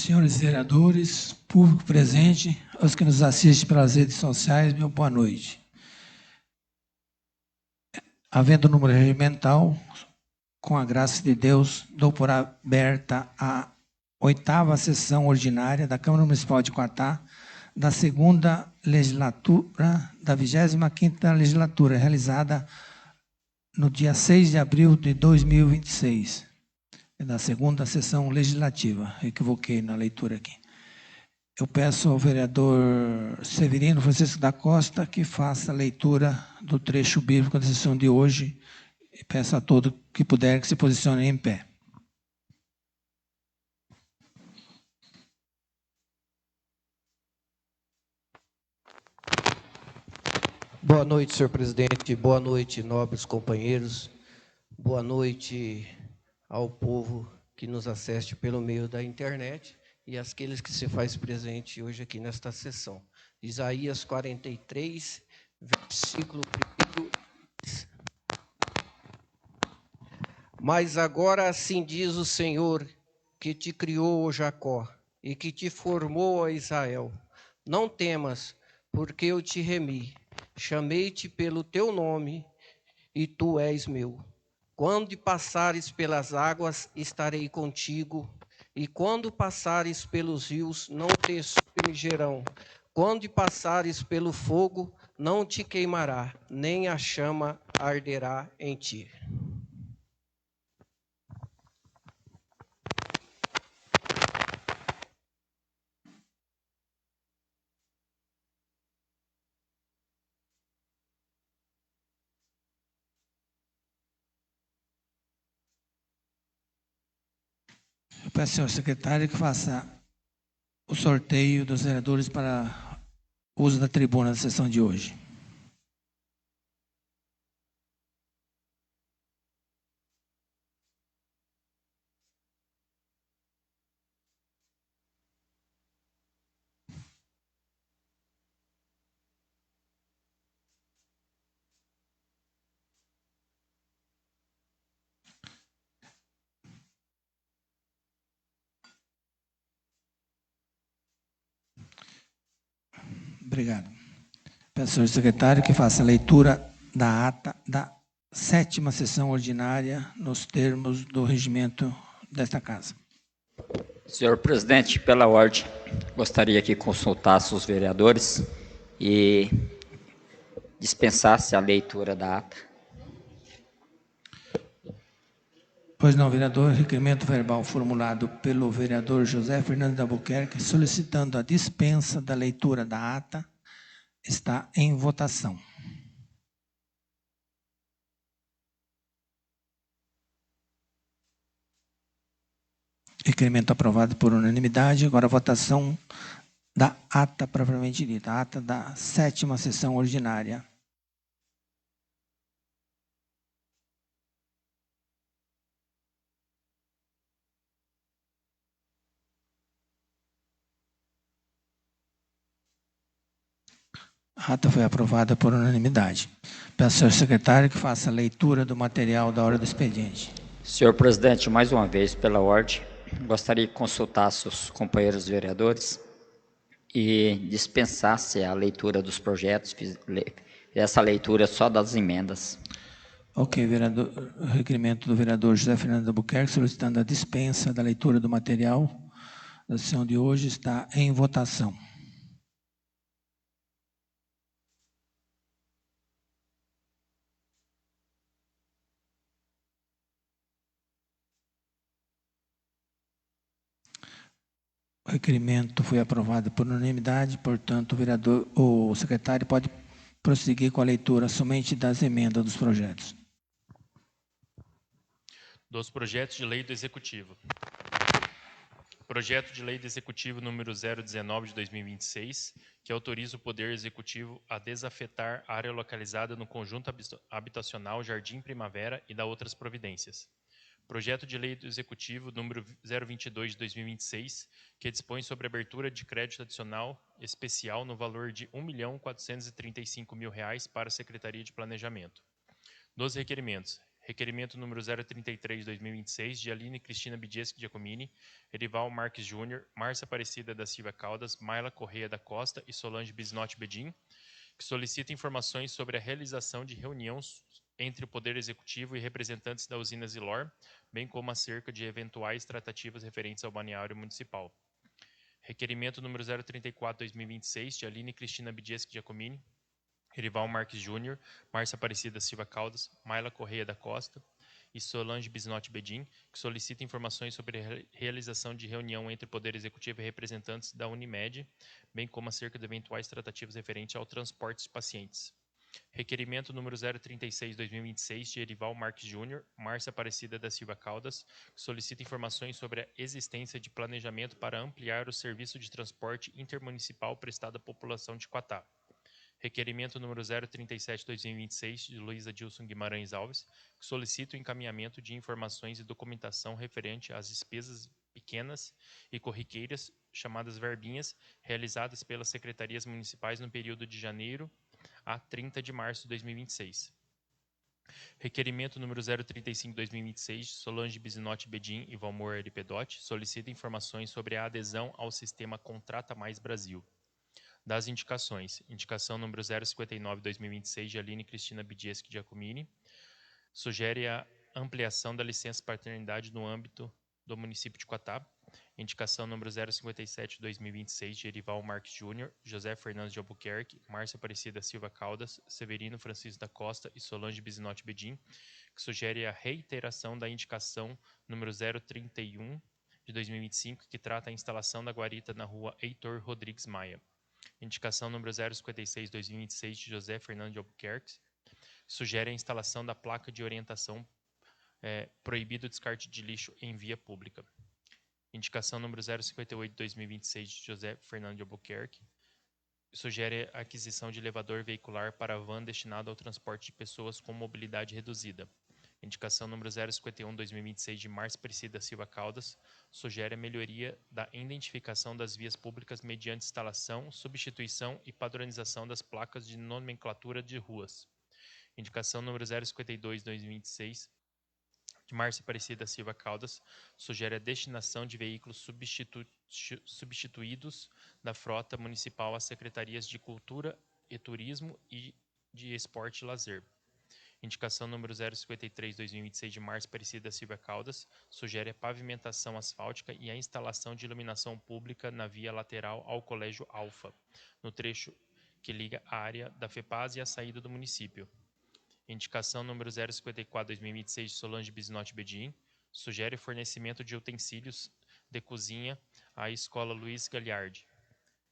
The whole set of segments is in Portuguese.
Senhores vereadores, público presente, aos que nos assistem pelas redes sociais, meu boa noite. Havendo número regimental, com a graça de Deus, dou por aberta a 8ª sessão ordinária da Câmara Municipal de Quatá, da 2ª legislatura, da 25ª legislatura, realizada no dia 6 de abril de 2026. É da 2ª sessão legislativa. Equivoquei na leitura aqui. Eu peço ao vereador Severino Francisco da Costa que faça a leitura do trecho bíblico da sessão de hoje e peço a todos que puderem que se posicionem em pé. Boa noite, senhor presidente. Boa noite, nobres companheiros. Boa noite ao povo que nos assiste pelo meio da internet e àqueles que se faz presente hoje aqui nesta sessão. Isaías 43, versículo 1. Mas agora assim diz o Senhor, que te criou, ó Jacó, e que te formou, ó Israel. Não temas, porque eu te remi. Chamei-te pelo teu nome, e tu és meu. Quando passares pelas águas, estarei contigo, e quando passares pelos rios, não te submergerão. Quando passares pelo fogo, não te queimará, nem a chama arderá em ti. Eu peço ao senhor secretário que faça o sorteio dos vereadores para uso da tribuna da sessão de hoje. Obrigado. Peço ao senhor secretário que faça a leitura da ata da 7ª sessão ordinária nos termos do regimento desta casa. Senhor presidente, pela ordem, gostaria que consultasse os vereadores e dispensasse a leitura da ata. Pois não, vereador, requerimento verbal formulado pelo vereador José Fernando de Albuquerque solicitando a dispensa da leitura da ata está em votação. Requerimento aprovado por unanimidade. Agora a votação da ata propriamente dita, a ata da 7ª sessão ordinária. A ata foi aprovada por unanimidade. Peço ao senhor secretário que faça a leitura do material da hora do expediente. Senhor presidente, mais uma vez, pela ordem, gostaria que consultasse os companheiros vereadores e dispensasse a leitura dos projetos, essa leitura só das emendas. Ok, vereador, requerimento do vereador José Fernando de Albuquerque solicitando a dispensa da leitura do material da sessão de hoje está em votação. O requerimento foi aprovado por unanimidade, portanto, o secretário pode prosseguir com a leitura somente das emendas dos projetos. Dos projetos de lei do Executivo. Projeto de lei do Executivo número 019 de 2026, que autoriza o Poder Executivo a desafetar área localizada no conjunto habitacional Jardim Primavera e da outras providências. Projeto de lei do Executivo número 022 de 2026, que dispõe sobre abertura de crédito adicional especial no valor de R$ 1.435.000 para a Secretaria de Planejamento. Dos requerimentos, Requerimento número 033 de 2026, de Aline Cristina Bidieschi Giacomini, Erival Marques Júnior, Márcia Aparecida da Silva Caldas, Mayla Correia da Costa e Solange Bisnotti Bedin, que solicita informações sobre a realização de reuniões entre o Poder Executivo e representantes da usina Zilor, bem como acerca de eventuais tratativas referentes ao balneário municipal. Requerimento número 034 de 2026, de Aline Cristina Bidieschi Giacomini, Erival Marques Júnior, Márcia Aparecida Silva Caldas, Mayla Correia da Costa e Solange Bisnotti Bedin, que solicita informações sobre a realização de reunião entre o Poder Executivo e representantes da Unimed, bem como acerca de eventuais tratativas referentes ao transporte de pacientes. Requerimento número 036 de 2026, de Erival Marques Júnior, Márcia Aparecida da Silva Caldas, que solicita informações sobre a existência de planejamento para ampliar o serviço de transporte intermunicipal prestado à população de Quatá. Requerimento número 037 de 2026, de Luísa Dilson Guimarães Alves, que solicita o encaminhamento de informações e documentação referente às despesas pequenas e corriqueiras, chamadas verbinhas, realizadas pelas secretarias municipais no período de janeiro a 30 de março de 2026. Requerimento número 035 de 2026, de Solange Bisnotti Bedin e Valmor Eripedotti, solicita informações sobre a adesão ao sistema Contrata Mais Brasil. Das indicações, indicação número 059 de 2026, de Aline Cristina Bidieschi Giacomini, sugere a ampliação da licença paternidade no âmbito do município de Quatá. Indicação número 057 de 2026, de Erival Marques Júnior, José Fernandes de Albuquerque, Márcia Aparecida Silva Caldas, Severino Francisco da Costa e Solange Bisnotti Bedin, que sugere a reiteração da indicação número 031 de 2025, que trata a instalação da guarita na rua Heitor Rodrigues Maia. Indicação número 056 de 2026, de José Fernando de Albuquerque, sugere a instalação da placa de orientação proibido o descarte de lixo em via pública. Indicação número 058 de 2026, de José Fernando de Albuquerque, sugere a aquisição de elevador veicular para van destinado ao transporte de pessoas com mobilidade reduzida. Indicação número 051 de 2026, de Márcia Aparecida Silva Caldas, sugere a melhoria da identificação das vias públicas mediante instalação, substituição e padronização das placas de nomenclatura de ruas. Indicação número 052 de 2026, de Márcia Aparecida Silva Caldas, sugere a destinação de veículos substituídos da frota municipal às secretarias de Cultura e Turismo e de Esporte e Lazer. Indicação número 053 de 2026, de Márcia Aparecida Silva Caldas, sugere a pavimentação asfáltica e a instalação de iluminação pública na via lateral ao Colégio Alfa, no trecho que liga a área da FEPAS e a saída do município. Indicação número 054 de 2026, de Solange Bisnotti Bedin, sugere o fornecimento de utensílios de cozinha à Escola Luiz Galiardi.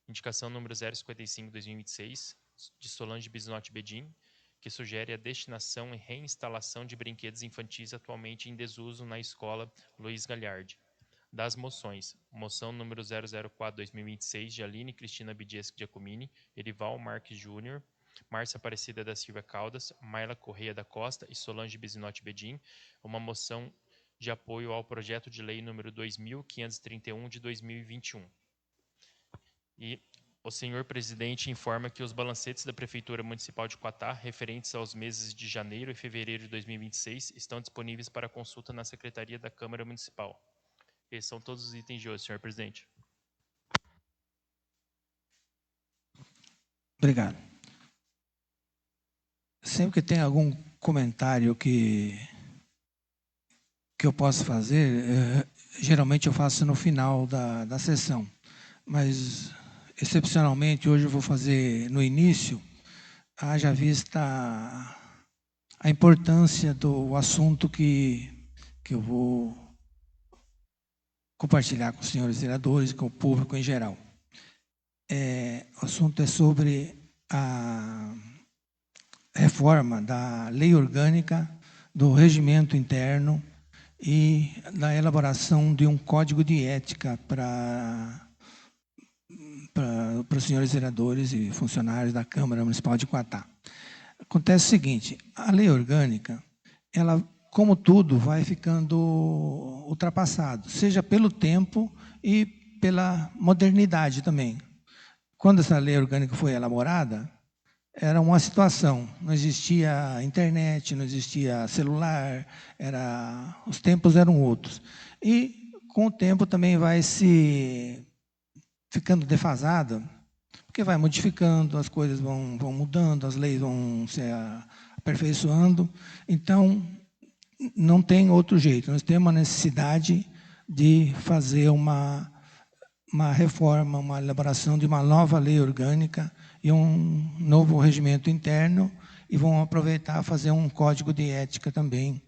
Indicação número 055 de 2026, de Solange Bisnotti Bedin, que sugere a destinação e reinstalação de brinquedos infantis atualmente em desuso na Escola Luiz Galiardi. Das moções, moção número 004 de 2026, de Aline Cristina Bidieschi Giacomini, Erival Marques Júnior, Márcia Aparecida da Silva Caldas, Mayla Correia da Costa e Solange Bisnotti Bedin, uma moção de apoio ao projeto de lei número 2531 de 2021. E o senhor presidente informa que os balancetes da Prefeitura Municipal de Quatá, referentes aos meses de janeiro e fevereiro de 2026, estão disponíveis para consulta na Secretaria da Câmara Municipal. Esses são todos os itens de hoje, senhor presidente. Obrigado. Sempre que tem algum comentário que eu posso fazer, geralmente eu faço no final da sessão, mas excepcionalmente hoje eu vou fazer no início, haja vista a importância do assunto que eu vou compartilhar com os senhores vereadores e com o público em geral. O assunto é sobre a reforma da lei orgânica, do regimento interno e da elaboração de um código de ética para os senhores vereadores e funcionários da Câmara Municipal de Quatá. Acontece o seguinte, a lei orgânica, ela, como tudo, vai ficando ultrapassado, seja pelo tempo e pela modernidade também. Quando essa lei orgânica foi elaborada, era uma situação. Não existia internet, não existia celular, os tempos eram outros. E, com o tempo, também vai se ficando defasada, porque vai modificando, as coisas vão mudando, as leis vão se aperfeiçoando. Então, não tem outro jeito. Nós temos a necessidade de fazer uma reforma, uma elaboração de uma nova lei orgânica e um novo regimento interno, e vão aproveitar fazer um código de ética também.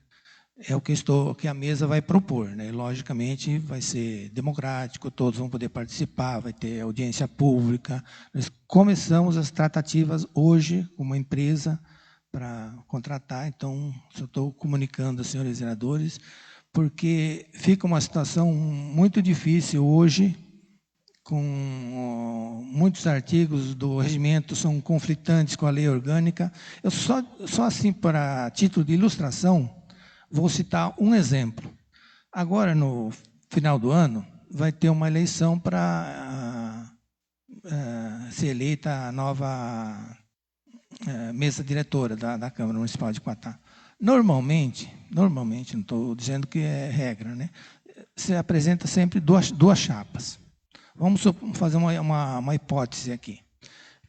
É o que a mesa vai propor, né? Logicamente, vai ser democrático, todos vão poder participar, vai ter audiência pública. Nós começamos as tratativas hoje com uma empresa para contratar, então, só estou comunicando aos senhores vereadores, porque fica uma situação muito difícil hoje, com muitos artigos do regimento são conflitantes com a lei orgânica. Eu só assim, para título de ilustração, vou citar um exemplo. Agora, no final do ano, vai ter uma eleição para ser eleita a nova mesa diretora da Câmara Municipal de Quatá. Normalmente, não estou dizendo que é regra, né? Se apresenta sempre duas chapas. Vamos fazer uma hipótese aqui,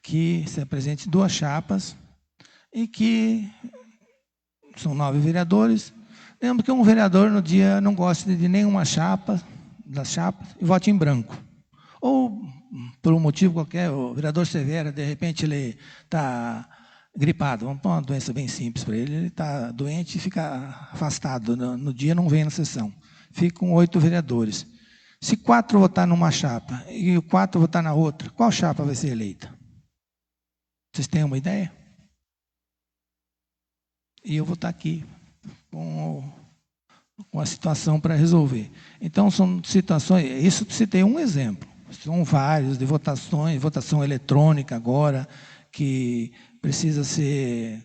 que se apresente duas chapas e que são 9 vereadores. Lembra que um vereador no dia não gosta de nenhuma das chapas, e vote em branco. Ou, por um motivo qualquer, o vereador Severo, de repente, ele está gripado. Vamos pôr uma doença bem simples para ele. Ele está doente e fica afastado. No dia não vem na sessão. Ficam 8 vereadores. Se 4 votar numa chapa e 4 votar na outra, qual chapa vai ser eleita? Vocês têm uma ideia? E eu vou estar aqui com a situação para resolver. Então, são situações, isso citei um exemplo, são vários de votações, votação eletrônica agora, que precisa ser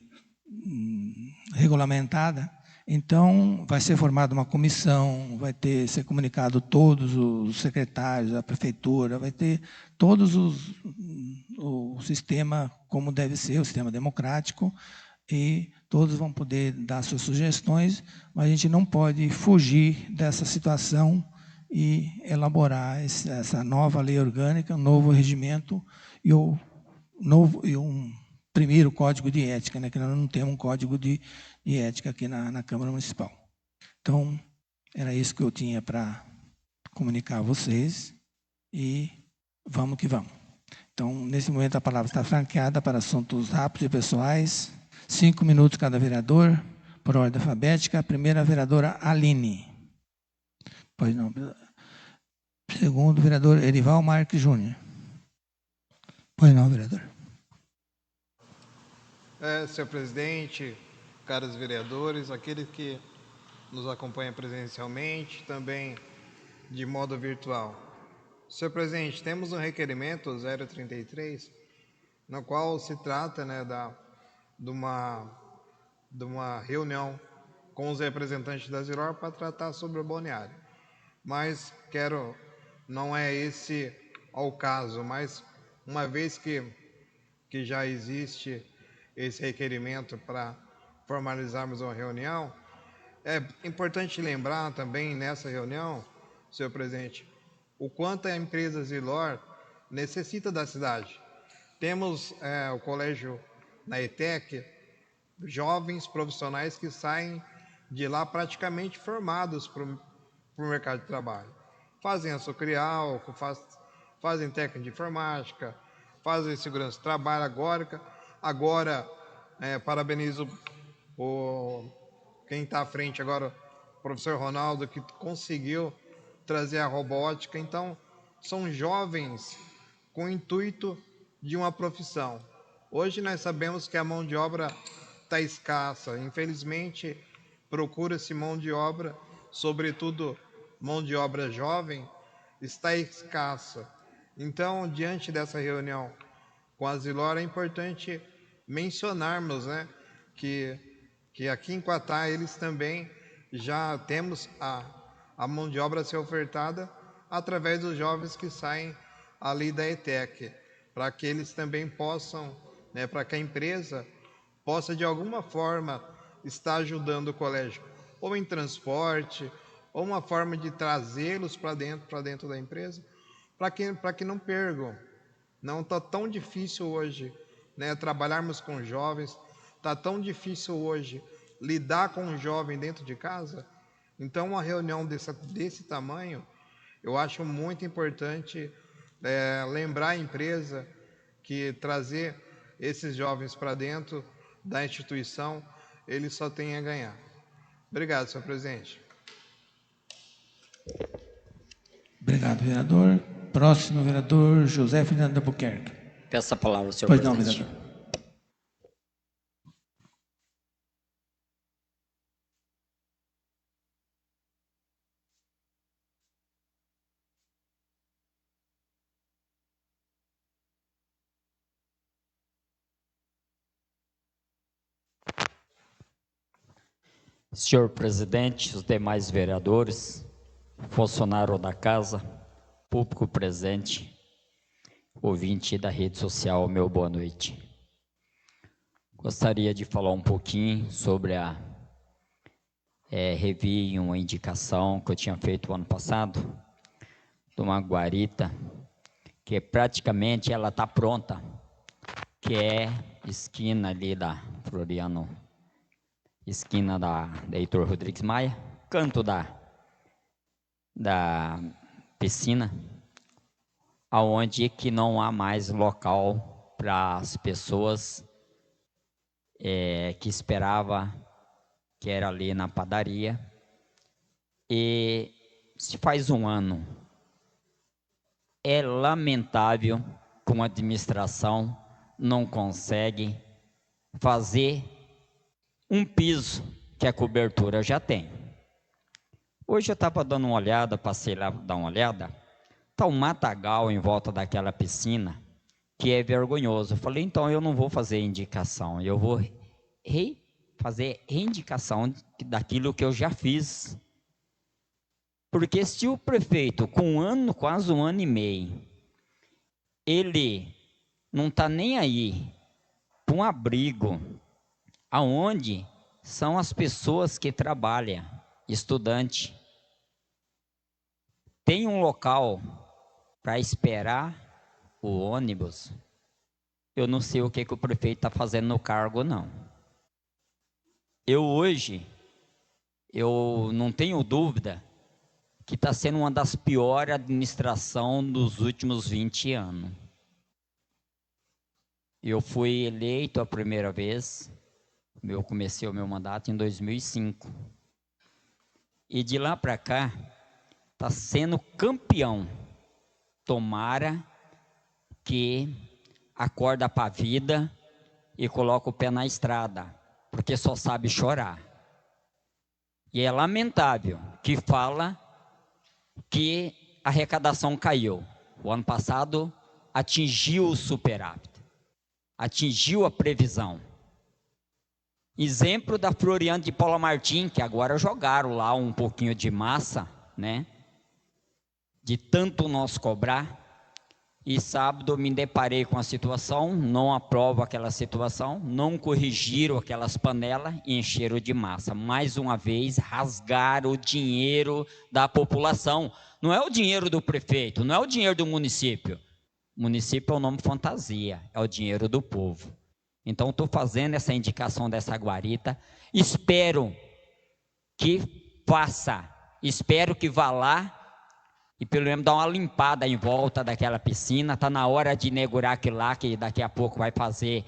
regulamentada. Então, vai ser formada uma comissão, vai ser comunicado todos os secretários da prefeitura, vai ter todos o sistema como deve ser, o sistema democrático, e todos vão poder dar suas sugestões, mas a gente não pode fugir dessa situação e elaborar essa nova lei orgânica, um novo regimento e um primeiro código de ética, né, que nós não temos um código de ética aqui na Câmara Municipal. Então, era isso que eu tinha para comunicar a vocês, e vamos que vamos. Então, nesse momento, a palavra está franqueada para assuntos rápidos e pessoais. 5 minutos cada vereador, por ordem alfabética. A primeira, a vereadora Aline. Pois não. Segundo, o vereador Erival Marques Júnior. Pois não, vereador. Senhor presidente, caros vereadores, aqueles que nos acompanham presencialmente, também de modo virtual. Senhor presidente, temos um requerimento 033, no qual se trata, né, de uma reunião com os representantes da Zilor para tratar sobre o balneário. Mas não é esse ao caso, mas uma vez que já existe esse requerimento para formalizarmos uma reunião, é importante lembrar também nessa reunião, senhor presidente, o quanto a empresa Zilor necessita da cidade. Temos o colégio na ETEC, jovens profissionais que saem de lá praticamente formados para o mercado de trabalho. Fazem açucrial, fazem técnica de informática, fazem segurança do trabalho agora. Parabenizo quem está à frente agora, o professor Ronaldo, que conseguiu trazer a robótica. Então, são jovens com o intuito de uma profissão. Hoje nós sabemos que a mão de obra está escassa. Infelizmente, procura-se mão de obra, sobretudo mão de obra jovem, está escassa. Então, diante dessa reunião com a Zilor, é importante mencionarmos, né, que aqui em Quatá eles também já temos a mão de obra a ser ofertada através dos jovens que saem ali da ETEC, para que eles também possam, né, para que a empresa possa de alguma forma estar ajudando o colégio, ou em transporte, ou uma forma de trazê-los para dentro da empresa, para que não percam. Não está tão difícil hoje, né, trabalharmos com jovens, está tão difícil hoje lidar com um jovem dentro de casa. Então, uma reunião desse tamanho, eu acho muito importante lembrar a empresa que trazer esses jovens para dentro da instituição, ele só tem a ganhar. Obrigado, senhor presidente. Obrigado, vereador. Próximo, vereador José Fernando Albuquerque. Peço a palavra, senhor Pois presidente. não, vereador. Senhor presidente, os demais vereadores, funcionário da casa, público presente, ouvinte da rede social, meu boa noite. Gostaria de falar um pouquinho sobre revi uma indicação que eu tinha feito ano passado, de uma guarita, que praticamente ela está pronta, que é esquina ali da Floriano, esquina da Heitor Rodrigues Maia, canto da piscina, aonde que não há mais local para as pessoas que esperava, que era ali na padaria. E se faz um ano, é lamentável como a administração não consegue fazer um piso que a cobertura já tem. Hoje eu estava dando uma olhada, passei lá dar uma olhada, está um matagal em volta daquela piscina, que é vergonhoso. Eu falei, então eu não vou fazer indicação, eu vou fazer reindicação daquilo que eu já fiz. Porque se o prefeito, com quase um ano e meio, ele não está nem aí para um abrigo, aonde são as pessoas que trabalham, estudante, tem um local para esperar o ônibus, eu não sei o que o prefeito está fazendo no cargo, não. Hoje, eu não tenho dúvida que está sendo uma das piores administrações dos últimos 20 anos. Eu fui eleito a primeira vez, eu comecei o meu mandato em 2005. E de lá para cá, está sendo campeão. Tomara que acorda para a vida e coloca o pé na estrada, porque só sabe chorar. E é lamentável que fala que a arrecadação caiu. O ano passado atingiu o superávit, atingiu a previsão. Exemplo da Floriano de Paula Martim, que agora jogaram lá um pouquinho de massa, né? De tanto nós cobrar. E sábado me deparei com a situação, não aprovo aquela situação, não corrigiram aquelas panelas e encheram de massa. Mais uma vez, rasgaram o dinheiro da população. Não é o dinheiro do prefeito, não é o dinheiro do município. O município é o nome fantasia, é o dinheiro do povo. Então, estou fazendo essa indicação dessa guarita. Espero que faça, espero que vá lá e pelo menos dar uma limpada em volta daquela piscina. Está na hora de inaugurar aquilo lá, que daqui a pouco vai fazer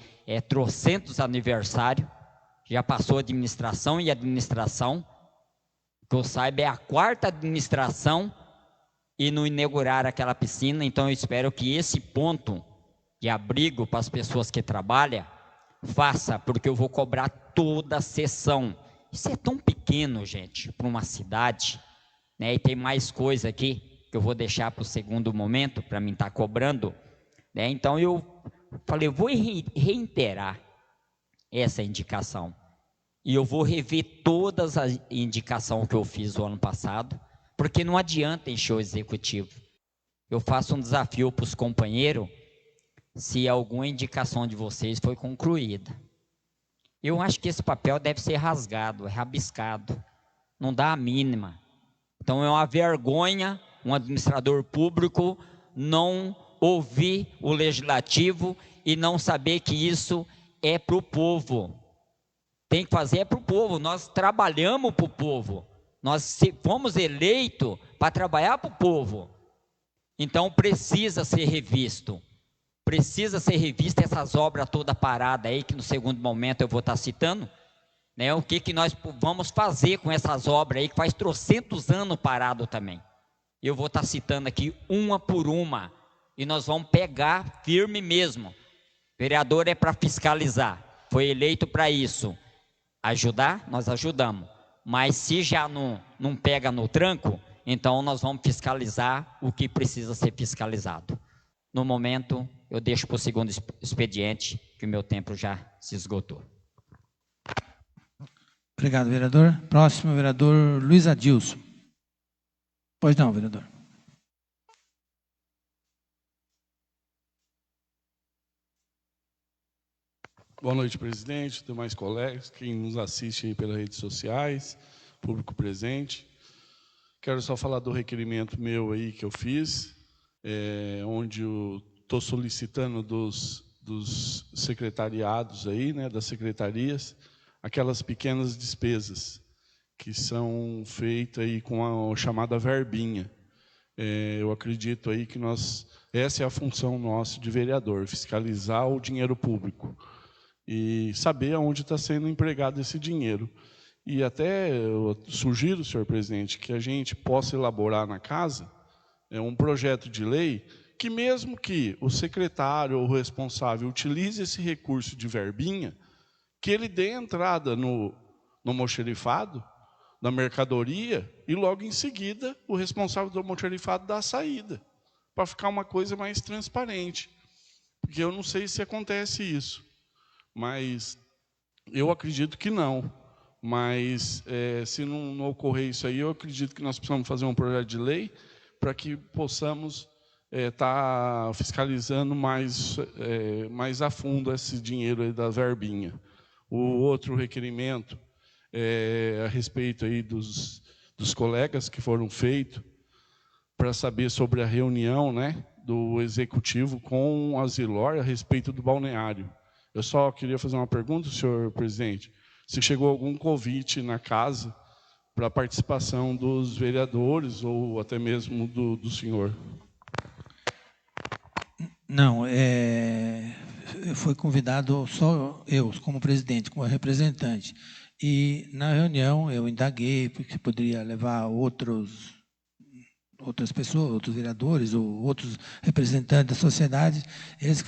trocentos aniversários. Já passou administração e administração. Que eu saiba, é a quarta administração e não inaugurar aquela piscina. Então eu espero que esse ponto de abrigo para as pessoas que trabalham, faça, porque eu vou cobrar toda a sessão. Isso é tão pequeno, gente, para uma cidade, né? E tem mais coisa aqui que eu vou deixar para o segundo momento, para mim estar cobrando, né? Então eu falei, eu vou reiterar essa indicação, e eu vou rever todas as indicações que eu fiz o ano passado, porque não adianta encher o executivo. Eu faço um desafio para os companheiros, se alguma indicação de vocês foi concluída. Eu acho que esse papel deve ser rasgado, rabiscado, não dá a mínima. Então é uma vergonha um administrador público não ouvir o legislativo e não saber que isso é para o povo. Tem que fazer para o povo, nós trabalhamos para o povo, nós fomos eleitos para trabalhar para o povo. Então precisa ser revisto. Precisa ser revista essas obras toda parada aí, que no segundo momento eu vou estar citando, né? O que nós vamos fazer com essas obras aí, que faz 300 anos parado também. Eu vou estar citando aqui uma por uma, e nós vamos pegar firme mesmo. Vereador é para fiscalizar, foi eleito para isso. Ajudar, nós ajudamos. Mas se já não pega no tranco, então nós vamos fiscalizar o que precisa ser fiscalizado. No momento, eu deixo para o segundo expediente, que o meu tempo já se esgotou. Obrigado, vereador. Próximo, vereador Luiz Adilson. Pois não, vereador. Boa noite, presidente, demais colegas, quem nos assiste aí pelas redes sociais, público presente. Quero só falar do requerimento meu aí que eu fiz, onde eu estou solicitando dos secretariados aí, né, das secretarias, aquelas pequenas despesas que são feitas aí com a chamada verbinha. Eu acredito aí que essa é a função nossa de vereador, fiscalizar o dinheiro público e saber aonde está sendo empregado esse dinheiro. E até eu sugiro, senhor presidente, que a gente possa elaborar na casa um projeto de lei que, mesmo que o secretário ou o responsável utilize esse recurso de verbinha, que ele dê entrada no almoxarifado da mercadoria e logo em seguida o responsável do almoxarifado dá a saída, para ficar uma coisa mais transparente. Porque eu não sei se acontece isso, mas eu acredito que não. Mas se não ocorrer isso aí, eu acredito que nós precisamos fazer um projeto de lei para que possamos estar fiscalizando mais a fundo esse dinheiro aí da verbinha. O outro requerimento a respeito aí dos colegas que foram feitos para saber sobre a reunião, né, do executivo com a Zilor a respeito do balneário. Eu só queria fazer uma pergunta, senhor presidente. Se chegou algum convite na casa para a participação dos vereadores ou até mesmo do senhor? Não, foi convidado só eu, como presidente, como representante. E na reunião eu indaguei, porque poderia levar outras pessoas, outros vereadores ou outros representantes da sociedade. Eles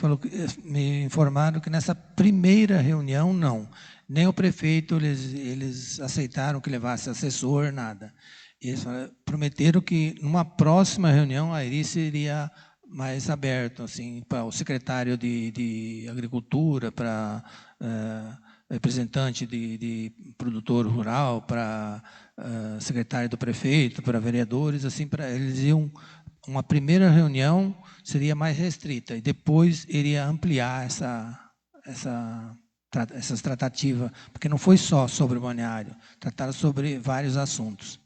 me informaram que nessa primeira reunião, não. Nem o prefeito, eles aceitaram que levasse assessor, nada. Eles prometeram que numa próxima reunião aí seria mais aberto, assim, para o secretário de Agricultura, para representante de produtor rural, para secretário do prefeito, para vereadores, assim, para eles iam. Uma primeira reunião seria mais restrita e depois iria ampliar essas tratativas, porque não foi só sobre o balneário, trataram sobre vários assuntos.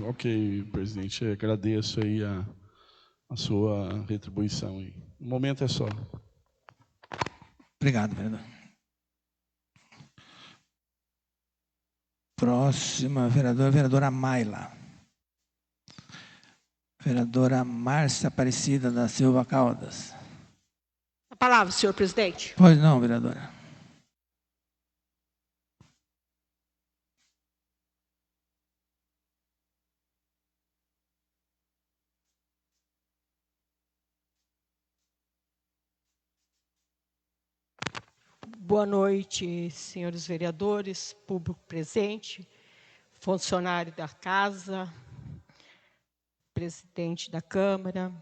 Ok, presidente, eu agradeço aí a sua retribuição aí. O momento é só. Obrigado, vereador. Próxima vereadora Maila. Vereadora Márcia Aparecida da Silva Caldas. A palavra, senhor presidente. Pois não, vereadora. Boa noite, senhores vereadores, público presente, funcionário da casa, presidente da Câmara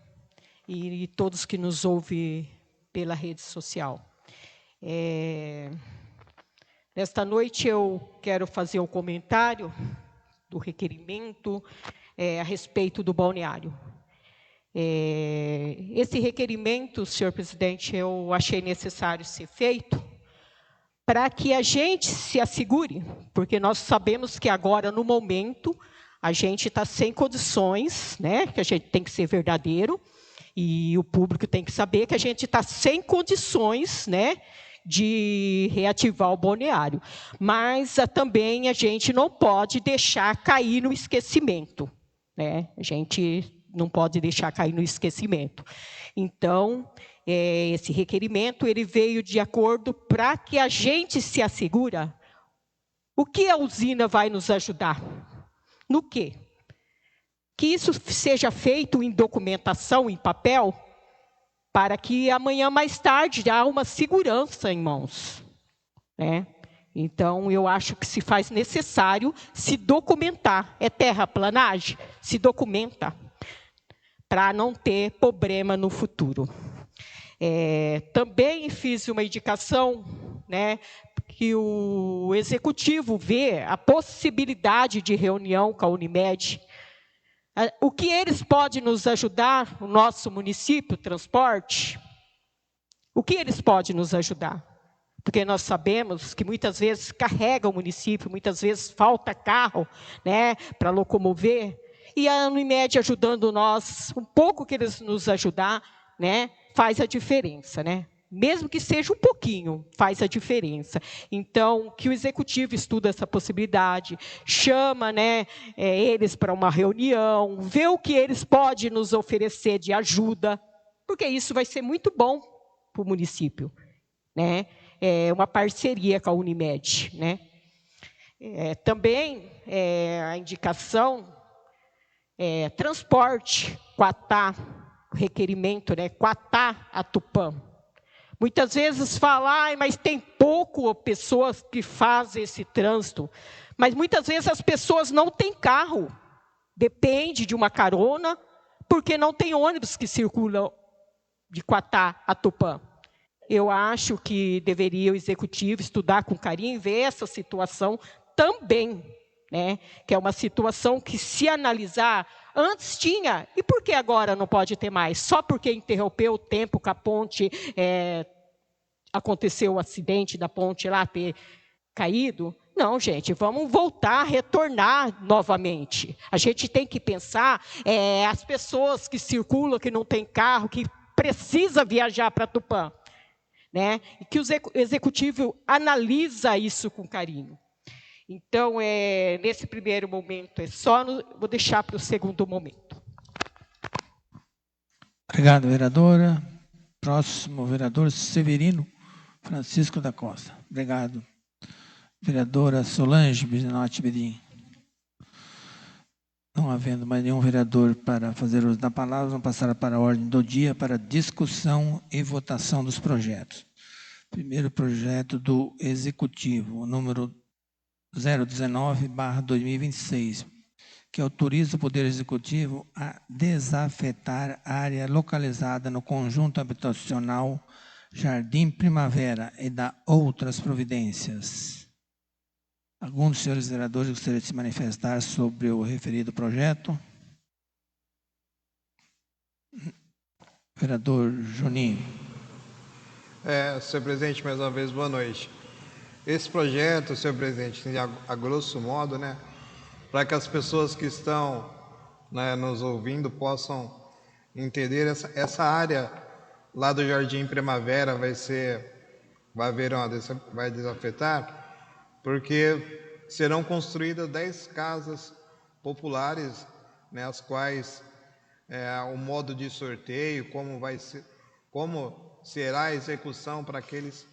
e todos que nos ouvem pela rede social. Nesta noite eu quero fazer um comentário do requerimento a respeito do balneário. Esse requerimento, senhor presidente, eu achei necessário ser feito para que a gente se assegure, porque nós sabemos que agora, no momento, a gente está sem condições, né, que a gente tem que ser verdadeiro, e o público tem que saber que a gente está sem condições, né, de reativar o balneário. Mas também a gente não pode deixar cair no esquecimento, né? A gente não pode deixar cair no esquecimento. Então, esse requerimento ele veio de acordo para que a gente se assegura. O que a usina vai nos ajudar? No quê? Que isso seja feito em documentação, em papel, para que amanhã, mais tarde, há uma segurança em mãos, né? Então, eu acho que se faz necessário se documentar. É terraplanagem? Se documenta, para não ter problema no futuro. Também fiz uma indicação, né, que o Executivo vê a possibilidade de reunião com a Unimed. O que eles podem nos ajudar, o nosso município, transporte? O que eles podem nos ajudar? Porque nós sabemos que muitas vezes carrega o município, muitas vezes falta carro, né, para locomover. E a Unimed ajudando nós, um pouco que eles nos ajudar, né, faz a diferença, né? Mesmo que seja um pouquinho, faz a diferença. Então, que o Executivo estuda essa possibilidade, chama, né, eles para uma reunião, vê o que eles podem nos oferecer de ajuda, porque isso vai ser muito bom para o município, né? Uma parceria com a Unimed, né? Também a indicação, transporte, Quatá, requerimento, né, Quatá a Tupã. Muitas vezes falam, mas tem pouco pessoas que fazem esse trânsito. Mas muitas vezes as pessoas não têm carro. Depende de uma carona, porque não tem ônibus que circulam de Quatá a Tupã. Eu acho que deveria o Executivo estudar com carinho e ver essa situação também, né? Que é uma situação que, se analisar, antes tinha, e por que agora não pode ter mais? Só porque interrompeu o tempo com a ponte, aconteceu o acidente da ponte lá ter caído? Não, gente, vamos voltar, retornar novamente. A gente tem que pensar, as pessoas que circulam, que não têm carro, que precisa viajar para Tupã, né? E que o Executivo analisa isso com carinho. Então, nesse primeiro momento vou deixar para o segundo momento. Obrigado, vereadora. Próximo, vereador Severino Francisco da Costa. Obrigado. Vereadora Solange Bisinotti Bedin. Não havendo mais nenhum vereador para fazer uso da palavra, vamos passar para a ordem do dia, para discussão e votação dos projetos. Primeiro projeto do Executivo, o número 019/2026, que autoriza o Poder Executivo a desafetar área localizada no conjunto habitacional Jardim Primavera e da outras providências. Algum dos senhores vereadores gostaria de se manifestar sobre o referido projeto? Vereador Juninho. Senhor presidente, mais uma vez, boa noite. Esse projeto, senhor presidente, a grosso modo, né, para que as pessoas que estão, né, nos ouvindo possam entender, essa área lá do Jardim Primavera vai desafetar, porque serão construídas 10 casas populares, né, as quais o modo de sorteio, como será a execução para aqueles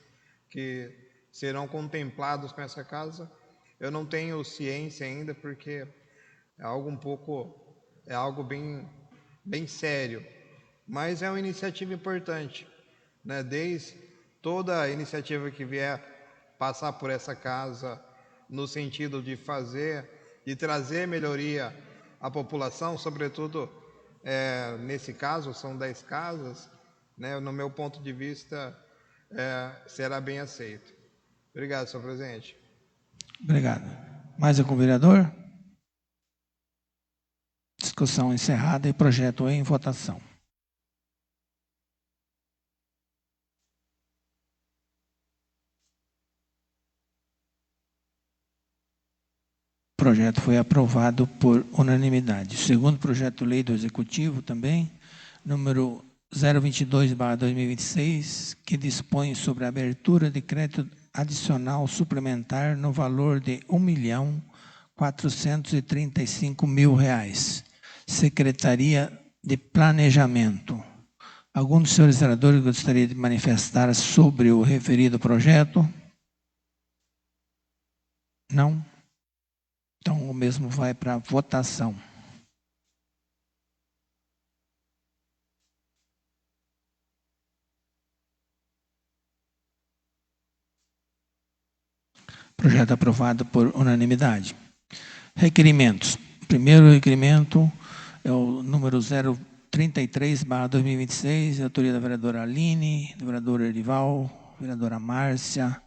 que serão contemplados com essa casa, eu não tenho ciência ainda, porque é algo bem sério, mas é uma iniciativa importante, né? Desde toda a iniciativa que vier passar por essa casa, no sentido de trazer melhoria à população, sobretudo, nesse caso, são 10 casas, né? No meu ponto de vista, será bem aceito. Obrigado, senhor presidente. Obrigado. Mais algum vereador? Discussão encerrada e projeto em votação. projeto foi aprovado por unanimidade. O segundo projeto de lei do Executivo também, número 022/2026, que dispõe sobre a abertura de crédito adicional suplementar no valor de R$ 1.435.000. Secretaria de Planejamento. Algum dos senhores vereadores gostaria de manifestar sobre o referido projeto? Não? Então, o mesmo vai para a votação. Projeto aprovado por unanimidade. Requerimentos. O primeiro requerimento é o número 033/2026, de autoria da vereadora Aline, do vereador Erival, vereadora Márcia,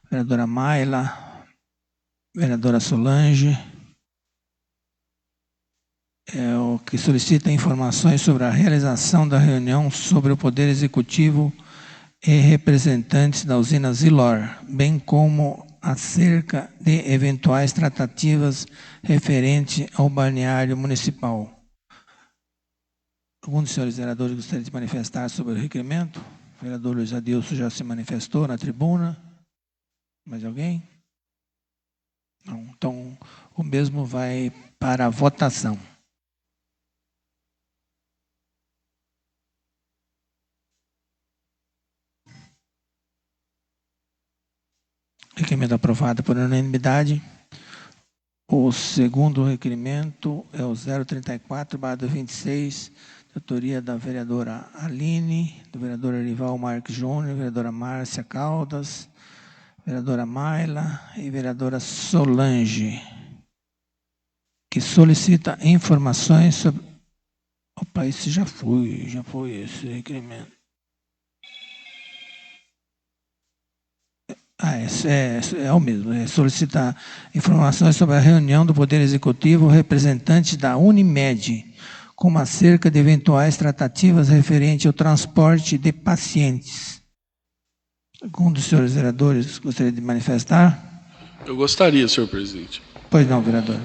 vereadora Mayla, vereadora Solange, o que solicita informações sobre a realização da reunião sobre o Poder Executivo e representantes da usina Zilor, bem como acerca de eventuais tratativas referentes ao balneário municipal. Algum dos senhores vereadores gostaria de manifestar sobre o requerimento? O vereador Luiz Adilson já se manifestou na tribuna. Mais alguém? Não. Então, o mesmo vai para a votação. Requerimento aprovado por unanimidade. O segundo requerimento é o 034/26, de autoria da vereadora Aline, do vereador Erival Marques Júnior, vereadora Márcia Caldas, vereadora Mayla e vereadora Solange, que solicita informações sobre... Opa, esse já foi esse requerimento. É o mesmo. Solicitar informações sobre a reunião do Poder Executivo representante da Unimed, como acerca de eventuais tratativas referentes ao transporte de pacientes. Algum dos senhores vereadores gostaria de manifestar? Eu gostaria, senhor presidente. Pois não, vereador.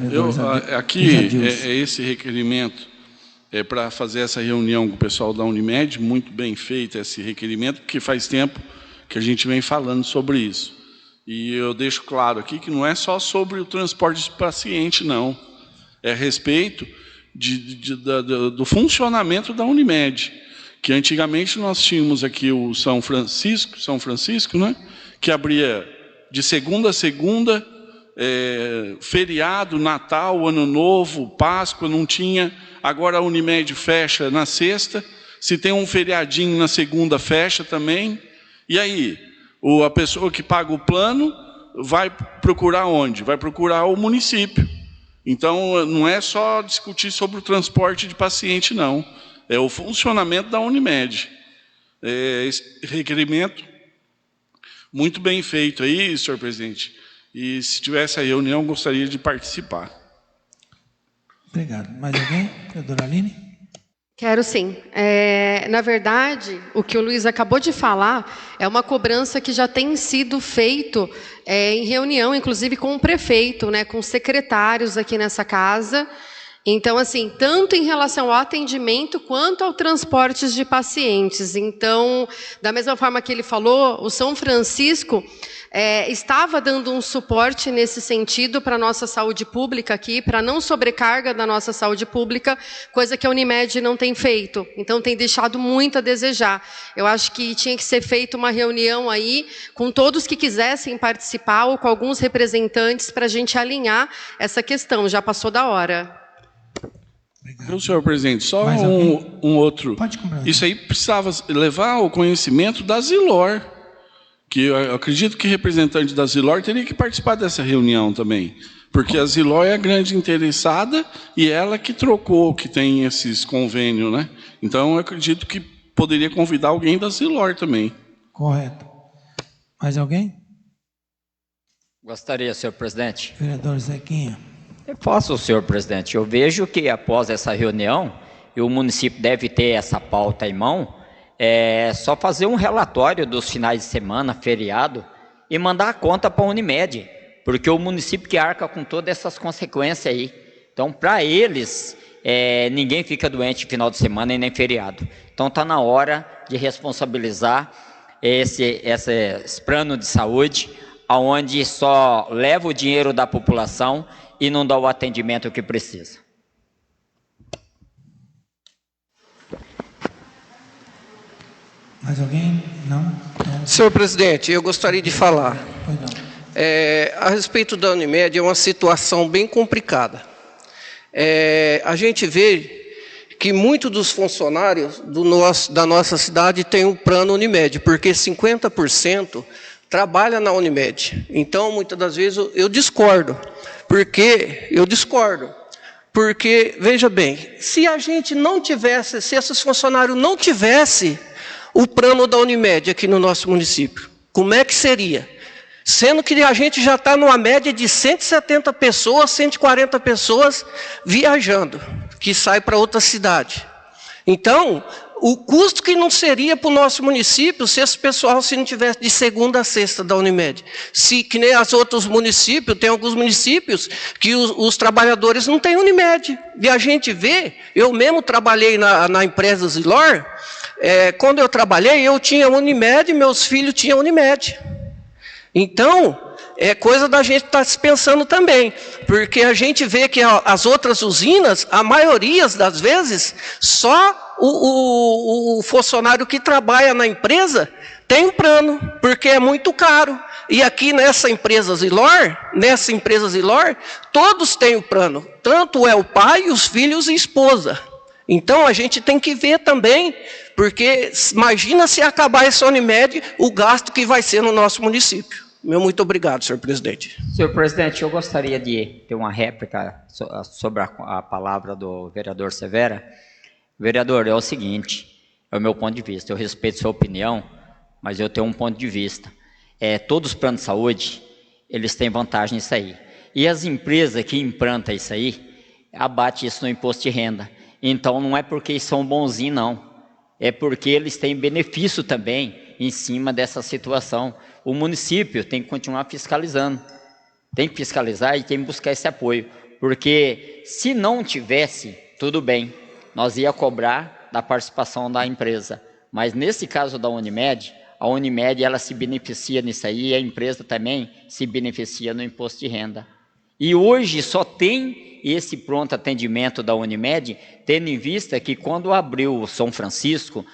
Aqui, esse requerimento é para fazer essa reunião com o pessoal da Unimed, muito bem feito esse requerimento, porque faz tempo que a gente vem falando sobre isso. E eu deixo claro aqui que não é só sobre o transporte de paciente, não. É a respeito do funcionamento da Unimed, que antigamente nós tínhamos aqui o São Francisco, né? Que abria de segunda a segunda, feriado, Natal, Ano Novo, Páscoa, não tinha. Agora a Unimed fecha na sexta, se tem um feriadinho na segunda, fecha também. E aí, a pessoa que paga o plano vai procurar onde? Vai procurar o município. Então, não é só discutir sobre o transporte de paciente, não. É o funcionamento da Unimed. Esse requerimento muito bem feito aí, senhor presidente. E se tivesse a reunião, gostaria de participar. Obrigado. Mais alguém? Vereadora Aline? Quero sim. Na verdade, o que o Luiz acabou de falar é uma cobrança que já tem sido feito em reunião, inclusive com o prefeito, né, com secretários aqui nessa casa. Então, assim, tanto em relação ao atendimento quanto ao transporte de pacientes. Então, da mesma forma que ele falou, o São Francisco estava dando um suporte nesse sentido para a nossa saúde pública aqui, para não sobrecarga da nossa saúde pública, coisa que a Unimed não tem feito. Então, tem deixado muito a desejar. Eu acho que tinha que ser feita uma reunião aí com todos que quisessem participar ou com alguns representantes para a gente alinhar essa questão. Já passou da hora. Obrigado. Senhor presidente, só um outro. Pode comprar. Isso aí precisava levar ao conhecimento da Zilor, que eu acredito que representante da Zilor teria que participar dessa reunião também, porque a Zilor é a grande interessada e ela que trocou, que tem esses convênios, né? Então, eu acredito que poderia convidar alguém da Zilor também. Correto. Mais alguém? Gostaria, senhor presidente. Vereador Zequinha. Eu posso, senhor presidente. Eu vejo que após essa reunião, e o município deve ter essa pauta em mão, só fazer um relatório dos finais de semana, feriado, e mandar a conta para a Unimed, porque o município que arca com todas essas consequências aí. Então, para eles, ninguém fica doente final de semana e nem feriado. Então, está na hora de responsabilizar esse plano de saúde, onde só leva o dinheiro da população e não dá o atendimento que precisa. Mais alguém? Não? Senhor presidente, eu gostaria de falar. Pois não. A respeito da Unimed, é uma situação bem complicada. A gente vê que muitos dos funcionários da nossa cidade têm um plano Unimed, porque 50% trabalha na Unimed. Então, muitas das vezes, eu discordo. Porque, veja bem, se a gente não tivesse, se esses funcionários não tivessem o plano da Unimed aqui no nosso município, como é que seria? Sendo que a gente já está numa média de 170 pessoas, 140 pessoas viajando, que sai para outra cidade. Então, o custo que não seria para o nosso município se esse pessoal se não tivesse de segunda a sexta da Unimed. Que nem os outros municípios, tem alguns municípios que os trabalhadores não têm Unimed. E a gente vê, eu mesmo trabalhei na empresa Zilor, quando eu trabalhei, eu tinha Unimed, meus filhos tinham Unimed. Então, é coisa da gente estar se pensando também, porque a gente vê que as outras usinas, a maioria das vezes, só o funcionário que trabalha na empresa tem um plano, porque é muito caro. E aqui nessa empresa Zilor, todos têm o plano, tanto é o pai, os filhos e a esposa. Então a gente tem que ver também, porque imagina se acabar essa Unimed, o gasto que vai ser no nosso município. Muito obrigado, senhor presidente. Senhor presidente, eu gostaria de ter uma réplica sobre a palavra do vereador Severa. Vereador, é o seguinte, é o meu ponto de vista, eu respeito sua opinião, mas eu tenho um ponto de vista. Todos os planos de saúde, eles têm vantagem nisso aí. E as empresas que implantam isso aí, abatem isso no imposto de renda. Então, não é porque eles são bonzinhos, não. É porque eles têm benefício também em cima dessa situação. O município tem que continuar fiscalizando. Tem que fiscalizar e tem que buscar esse apoio. Porque se não tivesse, tudo bem, nós ia cobrar da participação da empresa. Mas nesse caso da Unimed, a Unimed ela se beneficia nisso aí e a empresa também se beneficia no imposto de renda. E hoje só tem esse pronto atendimento da Unimed, tendo em vista que quando abriu o São Francisco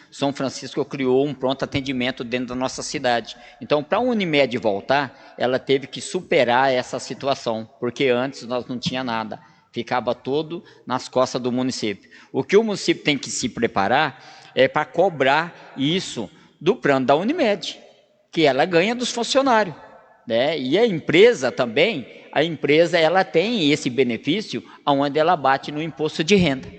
criou um pronto atendimento dentro da nossa cidade. Então, para a Unimed voltar, ela teve que superar essa situação, porque antes nós não tinha nada, ficava tudo nas costas do município. O que o município tem que se preparar é para cobrar isso do plano da Unimed, que ela ganha dos funcionários, né? E a empresa também, ela tem esse benefício onde ela bate no imposto de renda.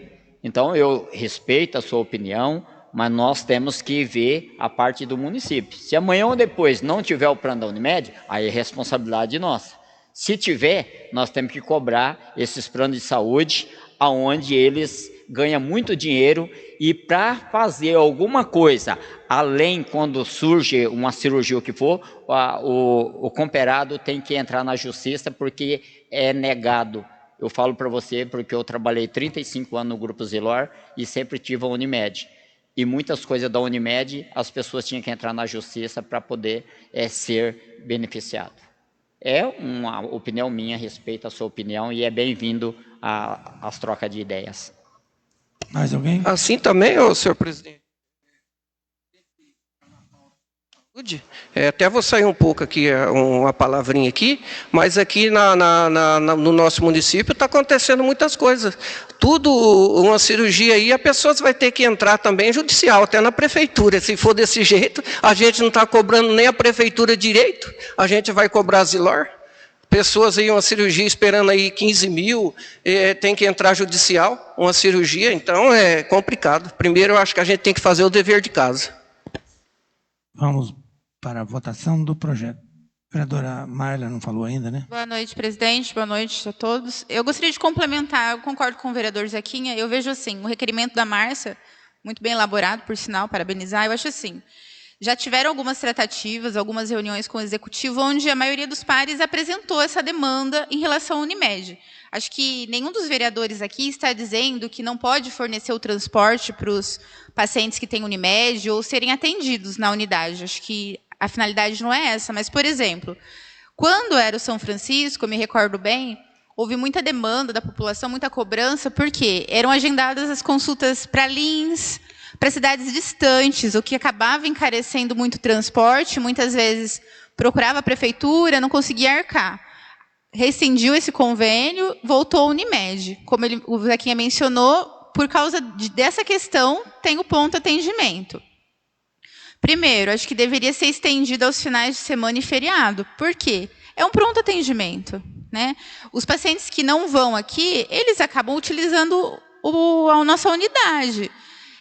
Então, eu respeito a sua opinião, mas nós temos que ver a parte do município. Se amanhã ou depois não tiver o plano da Unimed, aí é responsabilidade nossa. Se tiver, nós temos que cobrar esses planos de saúde, onde eles ganham muito dinheiro e para fazer alguma coisa, além quando surge uma cirurgia ou o que for, o cooperado tem que entrar na justiça porque é negado. Eu falo para você porque eu trabalhei 35 anos no Grupo Zilor e sempre tive a Unimed. E muitas coisas da Unimed, as pessoas tinham que entrar na justiça para poder ser beneficiado. É uma opinião minha, respeito a sua opinião e é bem-vindo às trocas de ideias. Mais alguém? Assim também, senhor presidente. Até vou sair um pouco aqui, uma palavrinha aqui, mas aqui no nosso município está acontecendo muitas coisas. Tudo, uma cirurgia aí, a pessoa vai ter que entrar também judicial, até na prefeitura. Se for desse jeito, a gente não está cobrando nem a prefeitura direito, a gente vai cobrar Zilor. Pessoas aí, uma cirurgia esperando aí 15 mil, tem que entrar judicial, uma cirurgia, então é complicado. Primeiro, eu acho que a gente tem que fazer o dever de casa. Vamos para a votação do projeto. A vereadora Marla não falou ainda, né? Boa noite, presidente. Boa noite a todos. Eu gostaria de complementar, eu concordo com o vereador Zequinha. Eu vejo assim, o requerimento da Márcia, muito bem elaborado, por sinal, parabenizar. Eu acho assim, já tiveram algumas tratativas, algumas reuniões com o executivo, onde a maioria dos pares apresentou essa demanda em relação à Unimed. Acho que nenhum dos vereadores aqui está dizendo que não pode fornecer o transporte para os pacientes que têm Unimed ou serem atendidos na unidade. Acho que a finalidade não é essa, mas, por exemplo, quando era o São Francisco, eu me recordo bem, houve muita demanda da população, muita cobrança, porque eram agendadas as consultas para Lins, para cidades distantes, o que acabava encarecendo muito o transporte, muitas vezes procurava a prefeitura, não conseguia arcar. Rescindiu esse convênio, voltou a Unimed. Como o Zequinha mencionou, por causa dessa questão, tem o pronto atendimento. Primeiro, acho que deveria ser estendido aos finais de semana e feriado. Por quê? É um pronto atendimento, né? Os pacientes que não vão aqui, eles acabam utilizando a nossa unidade.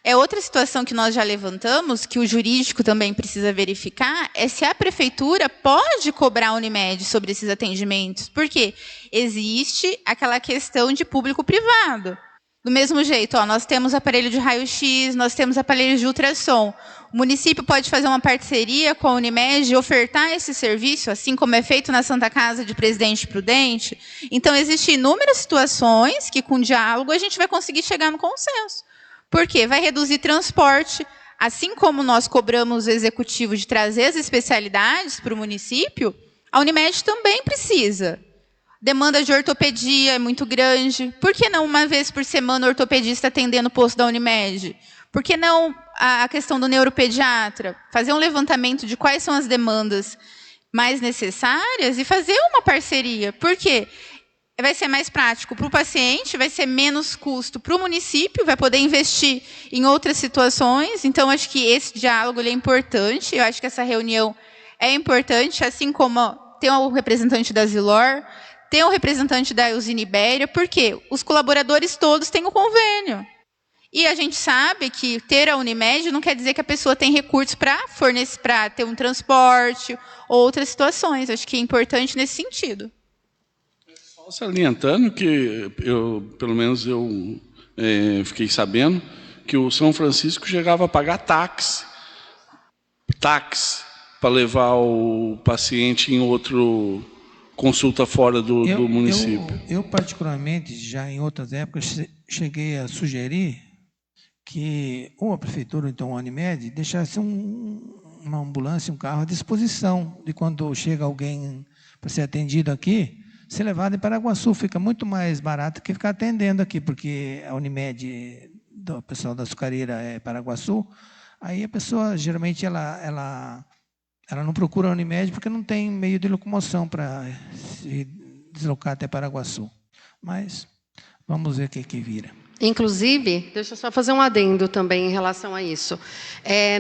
É outra situação que nós já levantamos, que o jurídico também precisa verificar, é se a prefeitura pode cobrar a Unimed sobre esses atendimentos, porque existe aquela questão de público-privado. Do mesmo jeito, nós temos aparelho de raio-x, nós temos aparelho de ultrassom. O município pode fazer uma parceria com a Unimed e ofertar esse serviço, assim como é feito na Santa Casa de Presidente Prudente. Então, existem inúmeras situações que, com diálogo, a gente vai conseguir chegar no consenso. Por quê? Vai reduzir transporte, assim como nós cobramos o executivo de trazer as especialidades para o município, a Unimed também precisa. Demanda de ortopedia é muito grande. Por que não, uma vez por semana, o ortopedista atendendo o posto da Unimed? Por que não a questão do neuropediatra? Fazer um levantamento de quais são as demandas mais necessárias e fazer uma parceria. Por quê? Vai ser mais prático para o paciente, vai ser menos custo para o município, vai poder investir em outras situações. Então, acho que esse diálogo ele é importante. Eu acho que essa reunião é importante, assim como tem o representante da Zilor, tem o representante da Usina Ibéria, porque os colaboradores todos têm o convênio. E a gente sabe que ter a Unimed não quer dizer que a pessoa tem recursos para fornecer, para ter um transporte ou outras situações. Acho que é importante nesse sentido. Só salientando que, pelo menos eu fiquei sabendo, que o São Francisco chegava a pagar táxi para levar o paciente em outro consulta fora do município. Eu, particularmente, já em outras épocas, cheguei a sugerir que ou a prefeitura, ou então a Unimed, deixasse uma ambulância, um carro à disposição de quando chega alguém para ser atendido aqui, ser levado em Paraguaçu. Fica muito mais barato que ficar atendendo aqui, porque a Unimed, do pessoal da açucareira, é Paraguaçu. Aí a pessoa, geralmente, ela não procura a Unimed porque não tem meio de locomoção para se deslocar até Paraguaçu. Mas vamos ver o que vira. Inclusive, deixa eu só fazer um adendo também em relação a isso.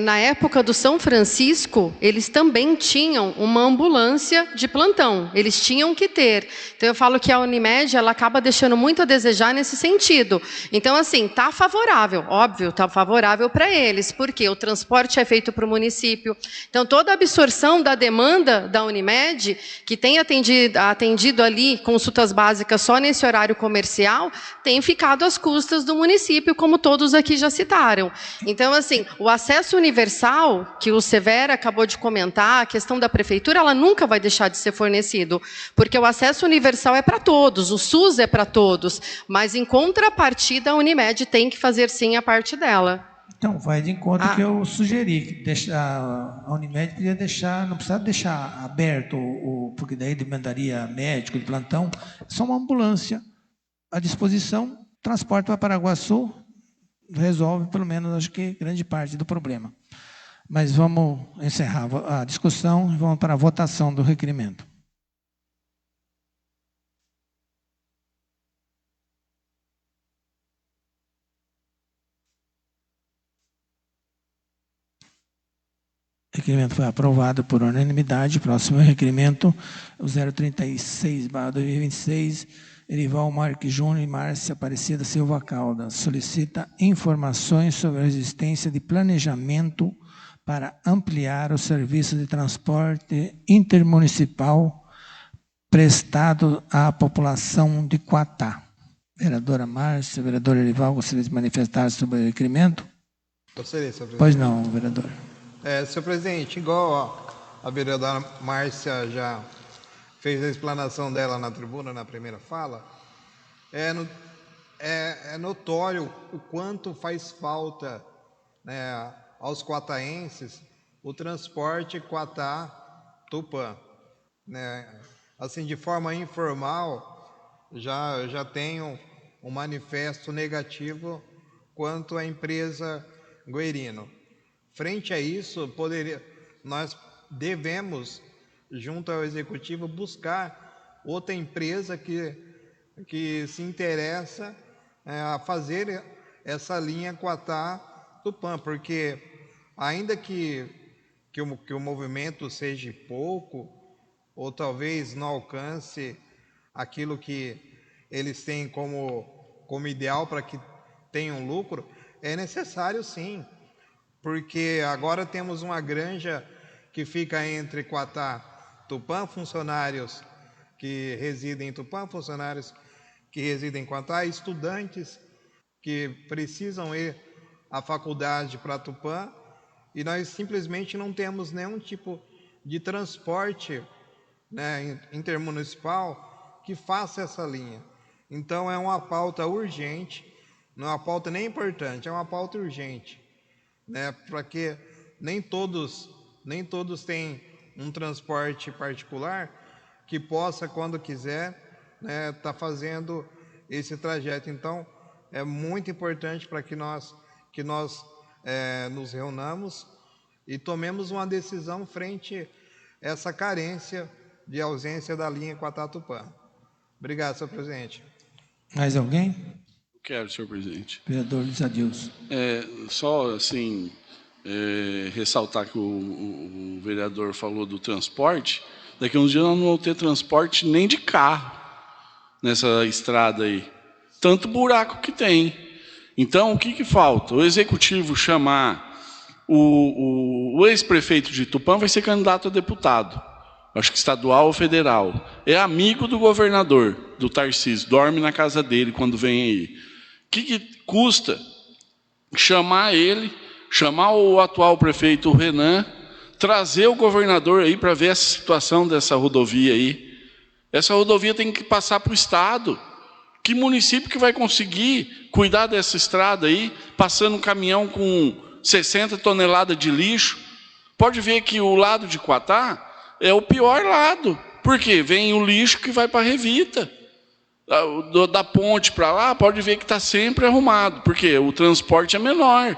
Na época do São Francisco, eles também tinham uma ambulância de plantão. Eles tinham que ter. Então, eu falo que a Unimed, ela acaba deixando muito a desejar nesse sentido. Então, assim, está favorável, óbvio, está favorável para eles, porque o transporte é feito para o município. Então, toda a absorção da demanda da Unimed, que tem atendido ali consultas básicas só nesse horário comercial, tem ficado às custas do município, como todos aqui já citaram. Então, assim, o acesso universal, que o Severo acabou de comentar, a questão da prefeitura, ela nunca vai deixar de ser fornecido, porque o acesso universal é para todos, o SUS é para todos, mas em contrapartida a Unimed tem que fazer sim a parte dela. Então, vai de encontro que eu sugeri, que a Unimed podia deixar, não precisa deixar aberto, porque daí demandaria médico de plantão, só uma ambulância à disposição, transporte para Paraguaçu, resolve pelo menos, acho que, grande parte do problema. Mas vamos encerrar a discussão e vamos para a votação do requerimento. O requerimento foi aprovado por unanimidade. Próximo requerimento, o 036/2026, Erival Marques Júnior e Márcia Aparecida Silva Caldas. Solicita informações sobre a existência de planejamento para ampliar o serviço de transporte intermunicipal prestado à população de Quatá. Vereadora Márcia, vereador Erival, gostaria de manifestar sobre o requerimento? Gostaria, senhor presidente. Pois não, vereador. Senhor presidente, igual a vereadora Márcia já fez a explanação dela na tribuna, na primeira fala, é notório o quanto faz falta, né, aos quataenses o transporte Quatá-Tupã. Né? Assim, de forma informal, já tenho um manifesto negativo quanto à empresa Guerino. Frente a isso, nós devemos, junto ao Executivo, buscar outra empresa que se interessa a fazer essa linha Quatá-Tupã, porque ainda que o movimento seja pouco, ou talvez não alcance aquilo que eles têm como ideal para que tenham lucro, é necessário sim, porque agora temos uma granja que fica entre Quatá-Tupã, funcionários que residem em Tupã, funcionários que residem em Quatá, estudantes que precisam ir à faculdade para Tupã, e nós simplesmente não temos nenhum tipo de transporte, né, intermunicipal que faça essa linha. Então é uma pauta urgente, não é uma pauta nem importante, é uma pauta urgente, né, para que nem todos têm um transporte particular que possa, quando quiser, né, tá fazendo esse trajeto. Então é muito importante para que nós nos reunamos e tomemos uma decisão frente a essa carência de ausência da linha Quatá-Tupã. Obrigado, senhor presidente. Mais alguém? Quero, senhor presidente. Vereador Luiz Adilson. Só assim, ressaltar que o vereador falou do transporte. Daqui a uns dias nós não vamos ter transporte nem de carro nessa estrada aí. Tanto buraco que tem. Então, o que falta? O Executivo chamar o ex-prefeito de Tupã, vai ser candidato a deputado. Acho que estadual ou federal. É amigo do governador, do Tarcísio. Dorme na casa dele quando vem aí. O que custa chamar ele, chamar o atual prefeito, o Renan, trazer o governador aí para ver essa situação dessa rodovia aí. Essa rodovia tem que passar para o Estado. Que município que vai conseguir cuidar dessa estrada aí, passando um caminhão com 60 toneladas de lixo? Pode ver que o lado de Quatá é o pior lado. Por quê? Vem o lixo que vai para a Revita. Da ponte para lá, pode ver que está sempre arrumado, porque o transporte é menor.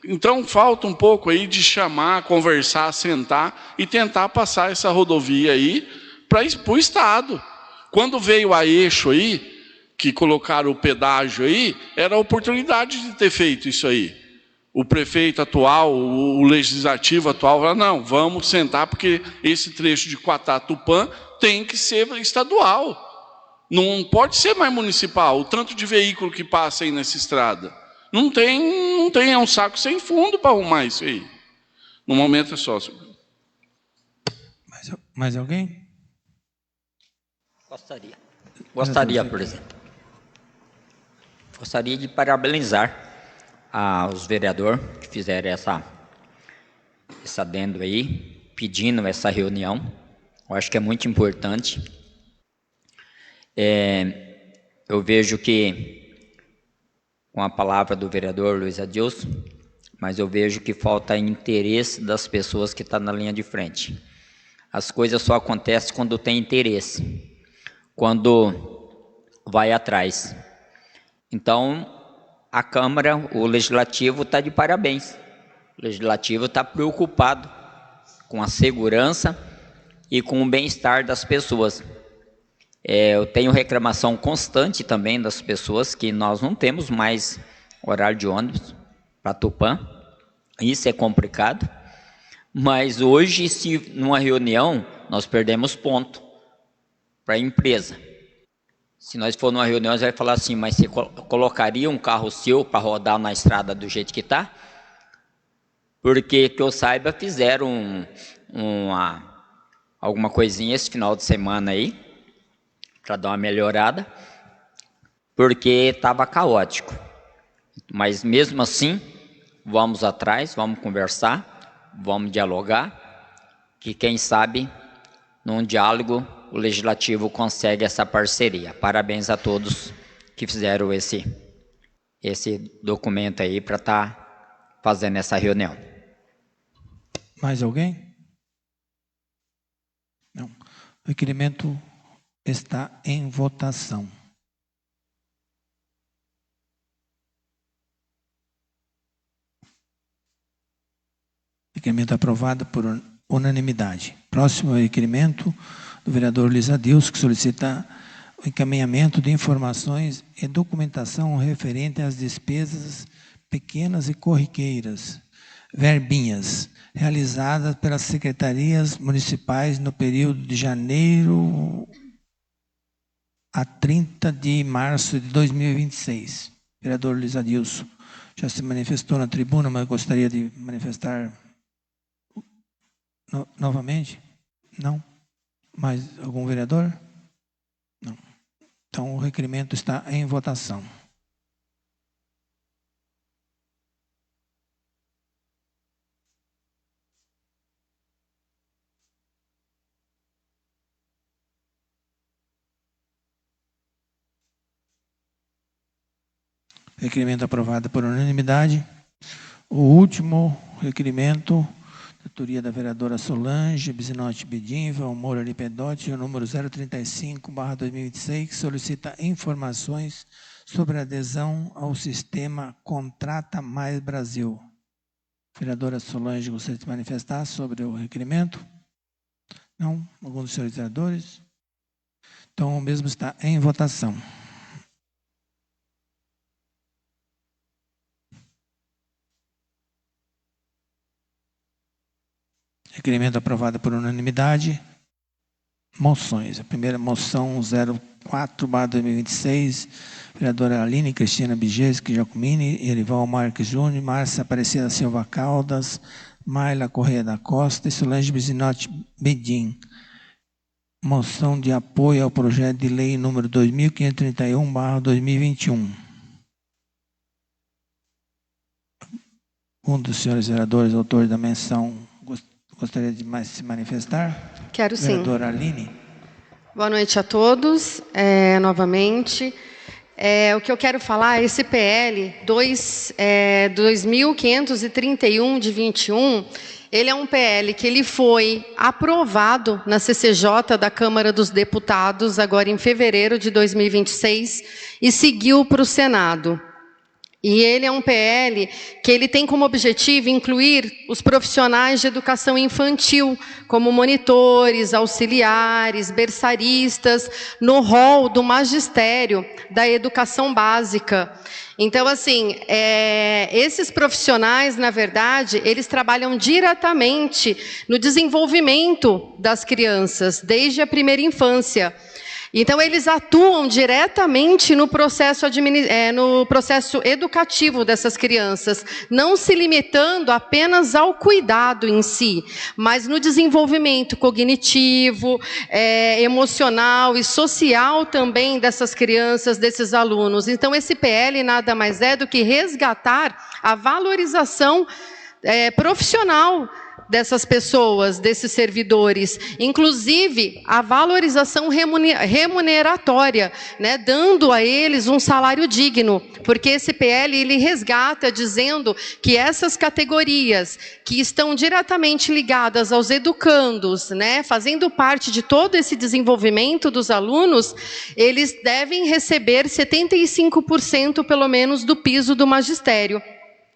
Então, falta um pouco aí de chamar, conversar, sentar e tentar passar essa rodovia aí para o Estado. Quando veio a Eixo aí, que colocaram o pedágio aí, era a oportunidade de ter feito isso aí. O prefeito atual, o legislativo atual, falou, não, vamos sentar, porque esse trecho de Quatá-Tupã tem que ser estadual. Não pode ser mais municipal, o tanto de veículo que passa aí nessa estrada. Não tem, é um saco sem fundo para arrumar isso aí. No momento é só. Mais alguém? Gostaria, presidente. Gostaria de parabenizar aos vereadores que fizeram esse adendo aí, pedindo essa reunião. Eu acho que é muito importante. Eu vejo que, com a palavra do vereador Luiz Adilson, mas eu vejo que falta interesse das pessoas que estão na linha de frente. As coisas só acontecem quando tem interesse, quando vai atrás. Então, a Câmara, o Legislativo está de parabéns. O Legislativo está preocupado com a segurança e com o bem-estar das pessoas. Eu tenho reclamação constante também das pessoas que nós não temos mais horário de ônibus para Tupã. Isso é complicado. Mas hoje, se numa reunião, nós perdemos ponto para a empresa. Se nós for numa reunião, você vai falar assim, mas você colocaria um carro seu para rodar na estrada do jeito que está? Porque, que eu saiba, fizeram alguma coisinha esse final de semana aí, para dar uma melhorada, porque estava caótico. Mas mesmo assim, vamos atrás, vamos conversar. vamos dialogar, que quem sabe, num diálogo, o Legislativo consegue essa parceria. Parabéns a todos que fizeram esse documento aí para estar fazendo essa reunião. Mais alguém? Não. O requerimento está em votação. Requerimento aprovado por unanimidade. Próximo requerimento do vereador Luiz Adilson, que solicita o encaminhamento de informações e documentação referente às despesas pequenas e corriqueiras, verbinhas, realizadas pelas secretarias municipais no período de janeiro a 30 de março de 2026. Vereador Luiz Adilson já se manifestou na tribuna, mas gostaria de manifestar novamente? Não? Mais algum vereador? Não. Então, o requerimento está em votação. Requerimento aprovado por unanimidade. O último requerimento, da autoria da vereadora Solange Bisinotti Bedin, Valmor Aripedotti, o número 035/2026, solicita informações sobre a adesão ao sistema Contrata Mais Brasil. Vereadora Solange, gostaria de se manifestar sobre o requerimento? Não? Algum dos senhores vereadores? Então, o mesmo está em votação. Requerimento aprovado por unanimidade. Moções. A primeira moção 04/2026, vereadora Aline Cristina Bijeski Giacomini, Erival Marques Júnior, Márcia Aparecida Silva Caldas, Marla Correia da Costa e Solange Bisinotti Bedin. Moção de apoio ao projeto de lei número 2531/2021. Um dos senhores vereadores, autor da menção, gostaria de mais se manifestar? Quero sim. Vereadora Aline. Boa noite a todos, novamente. O que eu quero falar é esse PL 2531 de 21, ele é um PL que ele foi aprovado na CCJ da Câmara dos Deputados, agora em fevereiro de 2026, e seguiu para o Senado. E ele é um PL que ele tem como objetivo incluir os profissionais de educação infantil, como monitores, auxiliares, berçaristas, no rol do magistério da educação básica. Então, assim, esses profissionais, na verdade, eles trabalham diretamente no desenvolvimento das crianças, desde a primeira infância. Então, eles atuam diretamente no processo educativo dessas crianças, não se limitando apenas ao cuidado em si, mas no desenvolvimento cognitivo, emocional e social também dessas crianças, desses alunos. Então, esse PL nada mais é do que resgatar a valorização profissional dessas pessoas, desses servidores, inclusive a valorização remuneratória, né, dando a eles um salário digno, porque esse PL ele resgata dizendo que essas categorias que estão diretamente ligadas aos educandos, né, fazendo parte de todo esse desenvolvimento dos alunos, eles devem receber 75% pelo menos do piso do magistério.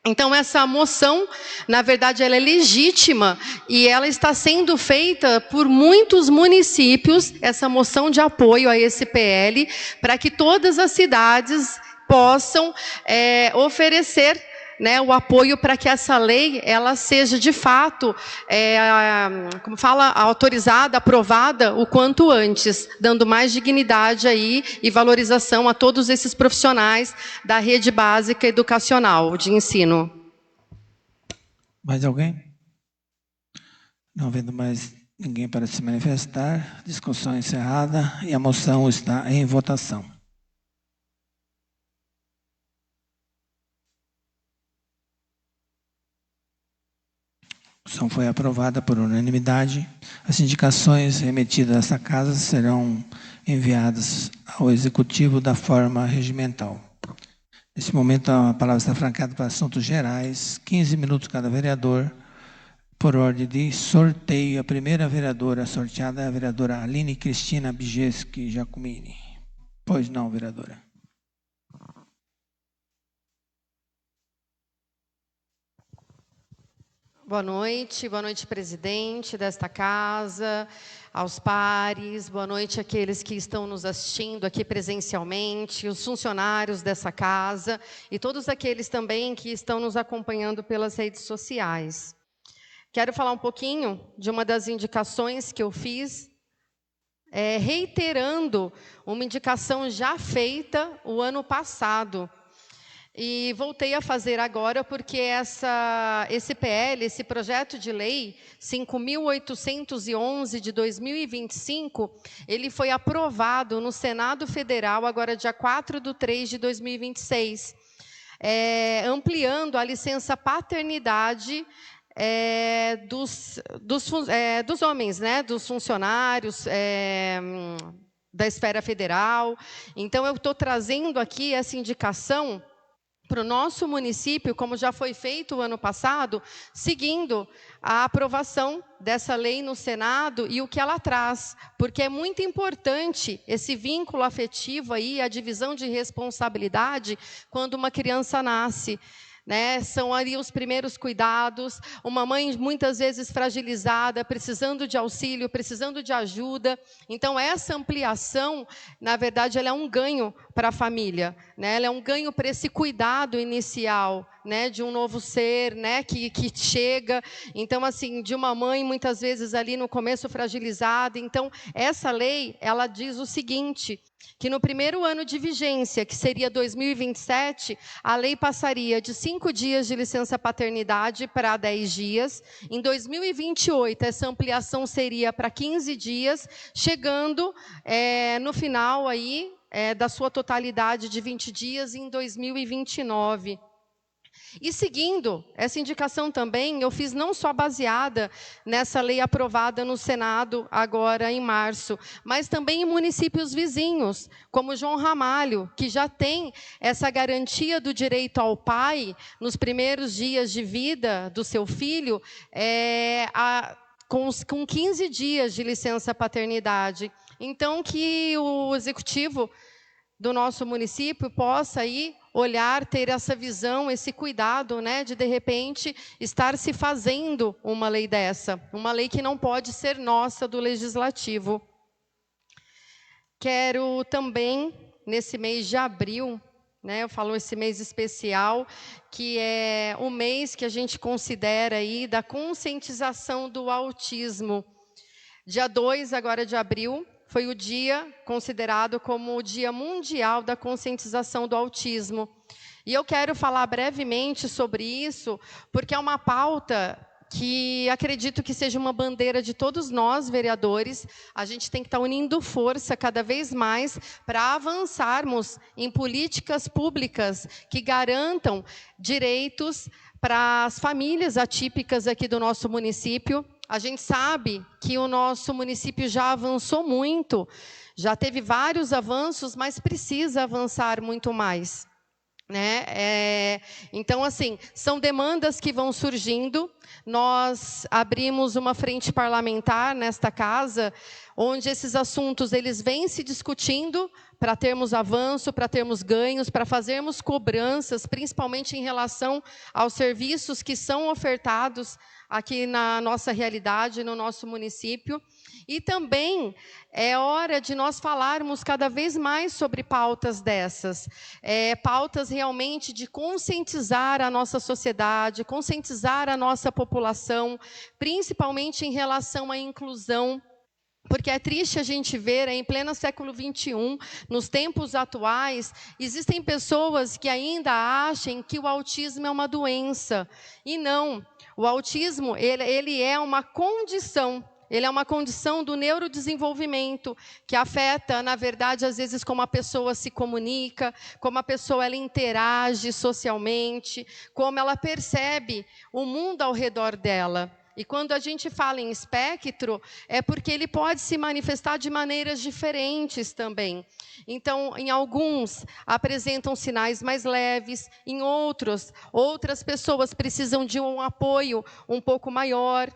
Então, essa moção, na verdade, ela é legítima e ela está sendo feita por muitos municípios, essa moção de apoio a esse PL, para que todas as cidades possam oferecer, né, o apoio para que essa lei ela seja de fato, como fala, autorizada, aprovada o quanto antes, dando mais dignidade aí e valorização a todos esses profissionais da rede básica educacional de ensino. Mais alguém? Não vendo mais ninguém para se manifestar, discussão encerrada e a moção está em votação. resolução foi aprovada por unanimidade. As indicações remetidas a essa casa serão enviadas ao Executivo da forma regimental. Nesse momento, a palavra está francada para assuntos gerais. 15 minutos cada vereador. Por ordem de sorteio, a primeira vereadora sorteada é a vereadora Aline Cristina Bijeski Giacomini. Pois não, vereadora. Boa noite, presidente desta casa, aos pares, boa noite àqueles que estão nos assistindo aqui presencialmente, os funcionários dessa casa e todos aqueles também que estão nos acompanhando pelas redes sociais. Quero falar um pouquinho de uma das indicações que eu fiz, reiterando uma indicação já feita o ano passado. E voltei a fazer agora porque esse PL, esse projeto de lei 5.811 de 2025, ele foi aprovado no Senado Federal agora dia 4/3 de 2026, ampliando a licença paternidade dos homens, né, dos funcionários da esfera federal. Então, eu estou trazendo aqui essa indicação para o nosso município, como já foi feito o ano passado, seguindo a aprovação dessa lei no Senado e o que ela traz, porque é muito importante esse vínculo afetivo aí, a divisão de responsabilidade quando uma criança nasce. Né, são ali os primeiros cuidados, uma mãe muitas vezes fragilizada, precisando de auxílio, precisando de ajuda. Então, essa ampliação, na verdade, ela é um ganho para a família, né? Ela é um ganho para esse cuidado inicial, né, de um novo ser, né, que chega. Então, assim, de uma mãe, muitas vezes, ali no começo fragilizada. Então, essa lei, ela diz o seguinte, que no primeiro ano de vigência, que seria 2027, a lei passaria de 5 dias de licença paternidade para 10 dias. Em 2028, essa ampliação seria para 15 dias, chegando no final aí, da sua totalidade de 20 dias em 2029. E seguindo essa indicação também, eu fiz não só baseada nessa lei aprovada no Senado agora em março, mas também em municípios vizinhos, como João Ramalho, que já tem essa garantia do direito ao pai nos primeiros dias de vida do seu filho, com 15 dias de licença paternidade. Então, que o executivo do nosso município possa aí olhar, ter essa visão, esse cuidado, né, de repente, estar se fazendo uma lei dessa, uma lei que não pode ser nossa do Legislativo. Quero também, nesse mês de abril, né, eu falo esse mês especial, que é o mês que a gente considera aí da conscientização do autismo. Dia 2 agora de abril, foi o dia considerado como o Dia Mundial da Conscientização do Autismo. E eu quero falar brevemente sobre isso, porque é uma pauta que acredito que seja uma bandeira de todos nós, vereadores. A gente tem que estar unindo força cada vez mais para avançarmos em políticas públicas que garantam direitos para as famílias atípicas aqui do nosso município. A gente sabe que o nosso município já avançou muito, já teve vários avanços, mas precisa avançar muito mais, né? Então, assim, são demandas que vão surgindo. Nós abrimos uma frente parlamentar nesta casa, onde esses assuntos eles vêm se discutindo para termos avanço, para termos ganhos, para fazermos cobranças, principalmente em relação aos serviços que são ofertados aqui na nossa realidade, no nosso município. E também é hora de nós falarmos cada vez mais sobre pautas dessas, pautas realmente de conscientizar a nossa sociedade, conscientizar a nossa população, principalmente em relação à inclusão. Porque é triste a gente ver, em pleno século XXI, nos tempos atuais, existem pessoas que ainda acham que o autismo é uma doença. E não, o autismo ele é uma condição. Ele é uma condição do neurodesenvolvimento que afeta, na verdade, às vezes, como a pessoa se comunica, como a pessoa ela interage socialmente, como ela percebe o mundo ao redor dela. E quando a gente fala em espectro, é porque ele pode se manifestar de maneiras diferentes também. Então, em alguns apresentam sinais mais leves, em outras pessoas precisam de um apoio um pouco maior.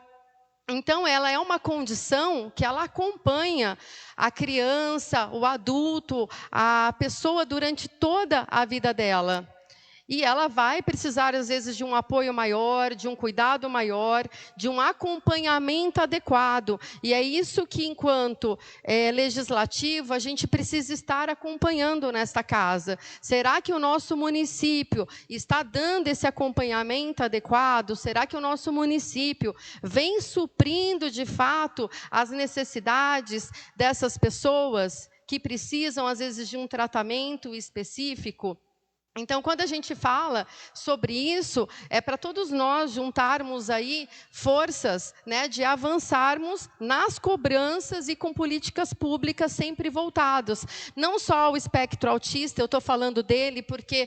Então, ela é uma condição que ela acompanha a criança, o adulto, a pessoa durante toda a vida dela. E ela vai precisar, às vezes, de um apoio maior, de um cuidado maior, de um acompanhamento adequado. E é isso que, enquanto legislativo, a gente precisa estar acompanhando nesta casa. Será que o nosso município está dando esse acompanhamento adequado? Será que o nosso município vem suprindo, de fato, as necessidades dessas pessoas que precisam, às vezes, de um tratamento específico? Então, quando a gente fala sobre isso, é para todos nós juntarmos aí forças, né, de avançarmos nas cobranças e com políticas públicas sempre voltadas. Não só o espectro autista, eu estou falando dele porque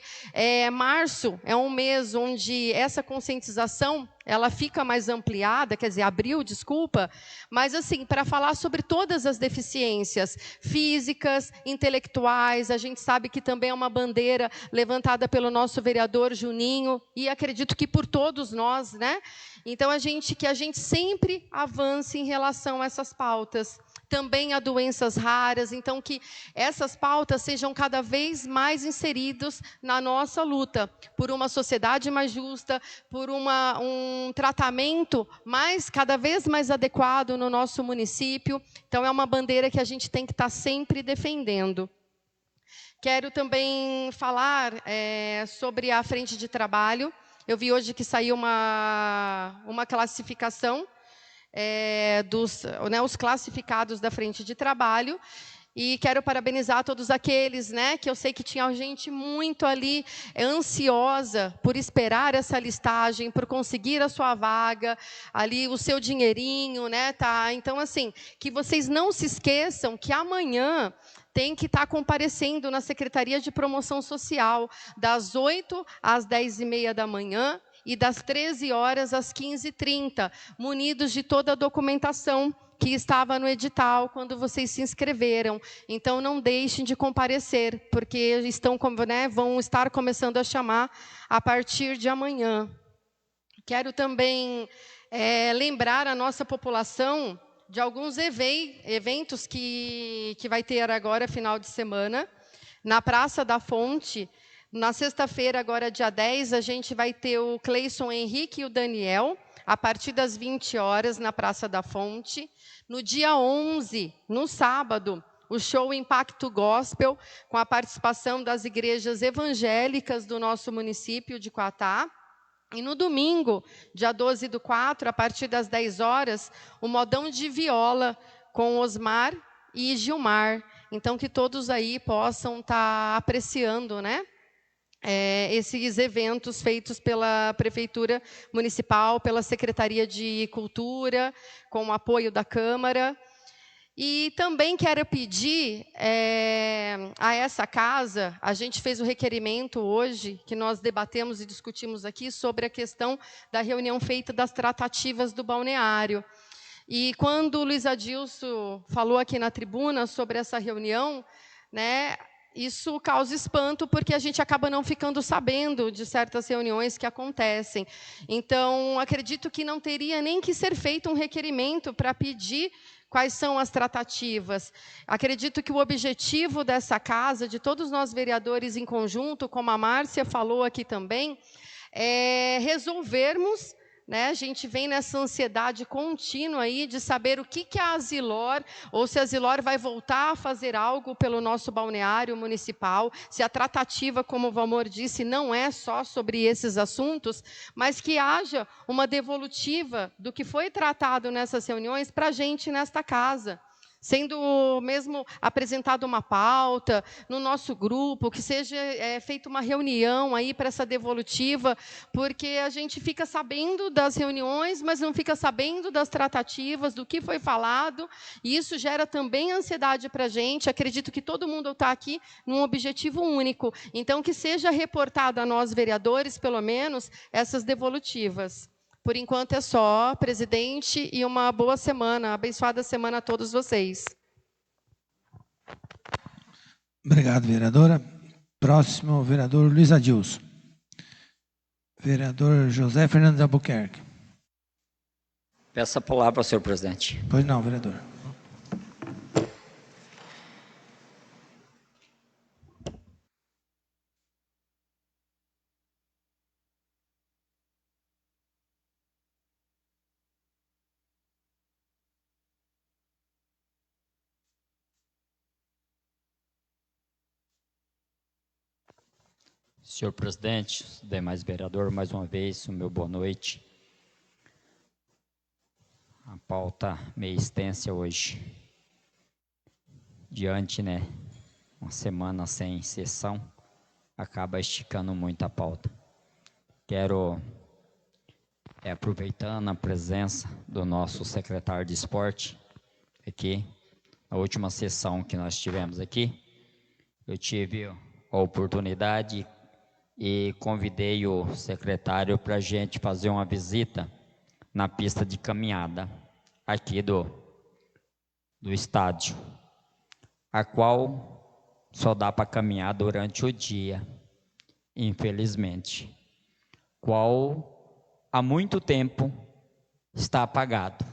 março é um mês onde essa conscientização ela fica mais ampliada, quer dizer, abril, desculpa, mas assim, para falar sobre todas as deficiências físicas, intelectuais, a gente sabe que também é uma bandeira levantada pelo nosso vereador Juninho, e acredito que por todos nós, né? Então, que a gente sempre avance em relação a essas pautas. Também a doenças raras, então que essas pautas sejam cada vez mais inseridos na nossa luta por uma sociedade mais justa, por um tratamento cada vez mais adequado no nosso município. Então, é uma bandeira que a gente tem que estar sempre defendendo. Quero também falar sobre a frente de trabalho. Eu vi hoje que saiu uma classificação os classificados da frente de trabalho, e quero parabenizar todos aqueles, né, que eu sei que tinha gente muito ali ansiosa por esperar essa listagem, por conseguir a sua vaga, ali o seu dinheirinho, né, tá? Então, assim, que vocês não se esqueçam que amanhã tem que estar comparecendo na Secretaria de Promoção Social, das 8 às 10h30 da manhã, e das 13 horas às 15h30, munidos de toda a documentação que estava no edital quando vocês se inscreveram. Então, não deixem de comparecer, porque vão estar começando a chamar a partir de amanhã. Quero também lembrar a nossa população de alguns eventos que vai ter agora, final de semana, na Praça da Fonte. Na sexta-feira, agora dia 10, a gente vai ter o Cleison Henrique e o Daniel, a partir das 20 horas, na Praça da Fonte. No dia 11, no sábado, o show Impacto Gospel, com a participação das igrejas evangélicas do nosso município de Quatá. E no domingo, dia 12/4, a partir das 10 horas, o modão de viola com Osmar e Gilmar. Então, que todos aí possam estar apreciando, né? Esses eventos feitos pela Prefeitura Municipal, pela Secretaria de Cultura, com o apoio da Câmara. E também quero pedir a essa casa, a gente fez o requerimento hoje, que nós debatemos e discutimos aqui, sobre a questão da reunião feita das tratativas do balneário. E quando o Luiz Adilson falou aqui na tribuna sobre essa reunião, né, isso causa espanto, porque a gente acaba não ficando sabendo de certas reuniões que acontecem. Então, acredito que não teria nem que ser feito um requerimento para pedir quais são as tratativas. Acredito que o objetivo dessa casa, de todos nós vereadores em conjunto, como a Márcia falou aqui também, é resolvermos, né? A gente vem nessa ansiedade contínua aí de saber o que é a Asilor, ou se a Asilor vai voltar a fazer algo pelo nosso balneário municipal, se a tratativa, como o Valmor disse, não é só sobre esses assuntos, mas que haja uma devolutiva do que foi tratado nessas reuniões para a gente nesta casa. Sendo mesmo apresentada uma pauta no nosso grupo, que seja feita uma reunião aí para essa devolutiva, porque a gente fica sabendo das reuniões, mas não fica sabendo das tratativas, do que foi falado, e isso gera também ansiedade para a gente. Acredito que todo mundo está aqui num objetivo único, então que seja reportado a nós, vereadores, pelo menos, essas devolutivas. Por enquanto é só, presidente, e uma boa semana, abençoada semana a todos vocês. Obrigado, vereadora. Próximo, vereador Luiz Adilson. Vereador José Fernandes Albuquerque. Peço a palavra ao senhor presidente. Pois não, vereador. Senhor presidente, demais vereador, mais uma vez, o meu boa noite. A pauta meio extensa hoje. Diante, uma semana sem sessão, acaba esticando muito a pauta. Quero, aproveitando a presença do nosso secretário de esporte aqui, a última sessão que nós tivemos aqui, eu tive a oportunidade e convidei o secretário para a gente fazer uma visita na pista de caminhada aqui do estádio, a qual só dá para caminhar durante o dia, infelizmente, qual há muito tempo está apagado.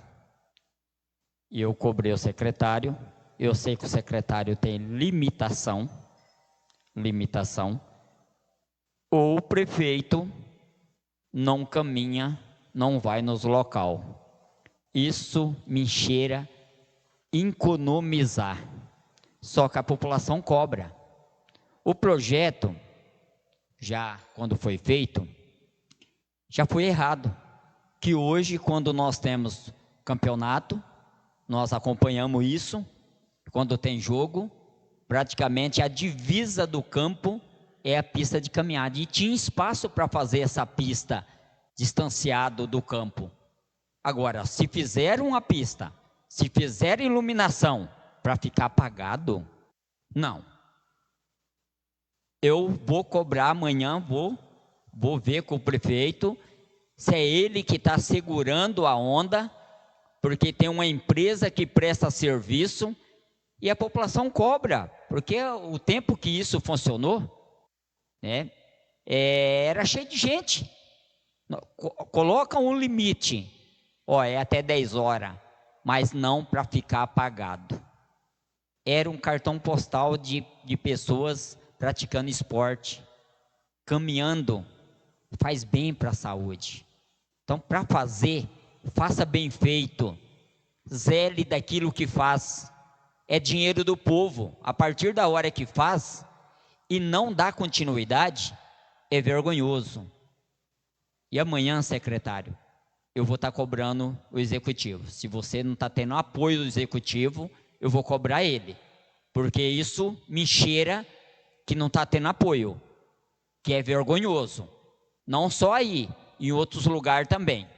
E eu cobrei o secretário, eu sei que o secretário tem limitação, ou o prefeito não caminha, não vai nos local. Isso me cheira economizar. Só que a população cobra. O projeto, já quando foi feito, já foi errado. Que hoje, quando nós temos campeonato, nós acompanhamos isso, quando tem jogo, praticamente a divisa do campo é a pista de caminhada. E tinha espaço para fazer essa pista distanciado do campo. Agora, se fizer uma pista, se fizer iluminação para ficar apagado, não. Eu vou cobrar amanhã, vou ver com o prefeito se é ele que está segurando a onda, porque tem uma empresa que presta serviço e a população cobra, porque o tempo que isso funcionou, era cheio de gente. Coloca um limite, é até 10 horas, mas não para ficar apagado. Era um cartão postal de pessoas praticando esporte, caminhando, faz bem para a saúde. Então, para fazer, faça bem feito, zele daquilo que faz, é dinheiro do povo. A partir da hora que faz e não dá continuidade, é vergonhoso. E amanhã, secretário, eu vou estar cobrando o executivo. Se você não está tendo apoio do executivo, eu vou cobrar ele, porque isso me cheira que não está tendo apoio, que é vergonhoso. Não só aí, em outros lugares também.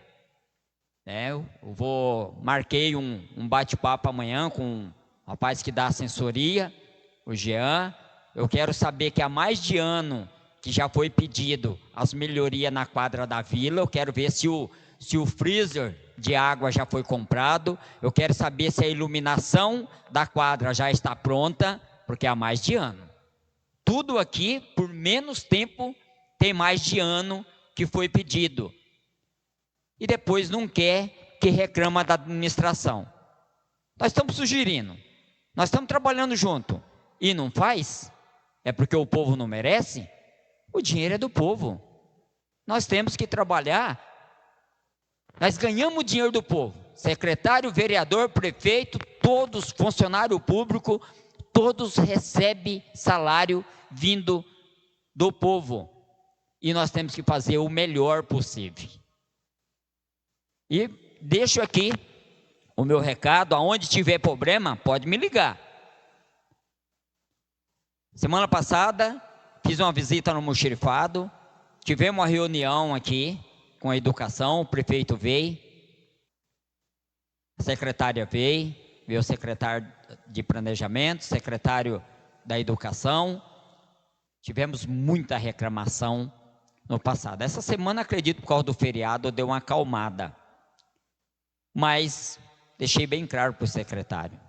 Eu marquei um bate-papo amanhã com um rapaz que dá assessoria, o Jean. Eu quero saber que há mais de ano que já foi pedido as melhorias na quadra da Vila. Eu quero ver se o freezer de água já foi comprado. Eu quero saber se a iluminação da quadra já está pronta, porque há mais de ano. Tudo aqui, por menos tempo, tem mais de ano que foi pedido. E depois não quer, que reclama da administração. Nós estamos sugerindo, nós estamos trabalhando junto, e não faz? É porque o povo não merece? O dinheiro é do povo. Nós temos que trabalhar. Nós ganhamos o dinheiro do povo. Secretário, vereador, prefeito, todos, funcionário público, todos recebem salário vindo do povo. E nós temos que fazer o melhor possível. E deixo aqui o meu recado, aonde tiver problema, pode me ligar. Semana passada, fiz uma visita no Almoxarifado, tivemos uma reunião aqui com a educação, o prefeito veio, a secretária veio o secretário de planejamento, secretário da educação. Tivemos muita reclamação, no passado. Essa semana, acredito, por causa do feriado, deu uma acalmada. Mas deixei bem claro para o secretário.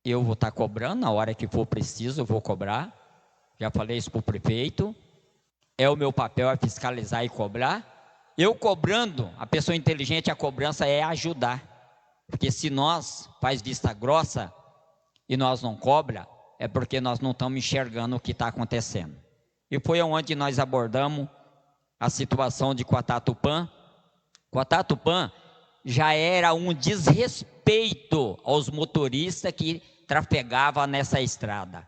Eu vou estar cobrando, na hora que for preciso, eu vou cobrar. Já falei isso para o prefeito. É o meu papel, é fiscalizar e cobrar. Eu cobrando, a pessoa inteligente, a cobrança é ajudar. Porque se nós faz vista grossa e nós não cobra, é porque nós não estamos enxergando o que está acontecendo. E foi onde nós abordamos a situação de Quatá-Tupã. Quatá-Tupã já era um desrespeito aos motoristas que trafegavam nessa estrada.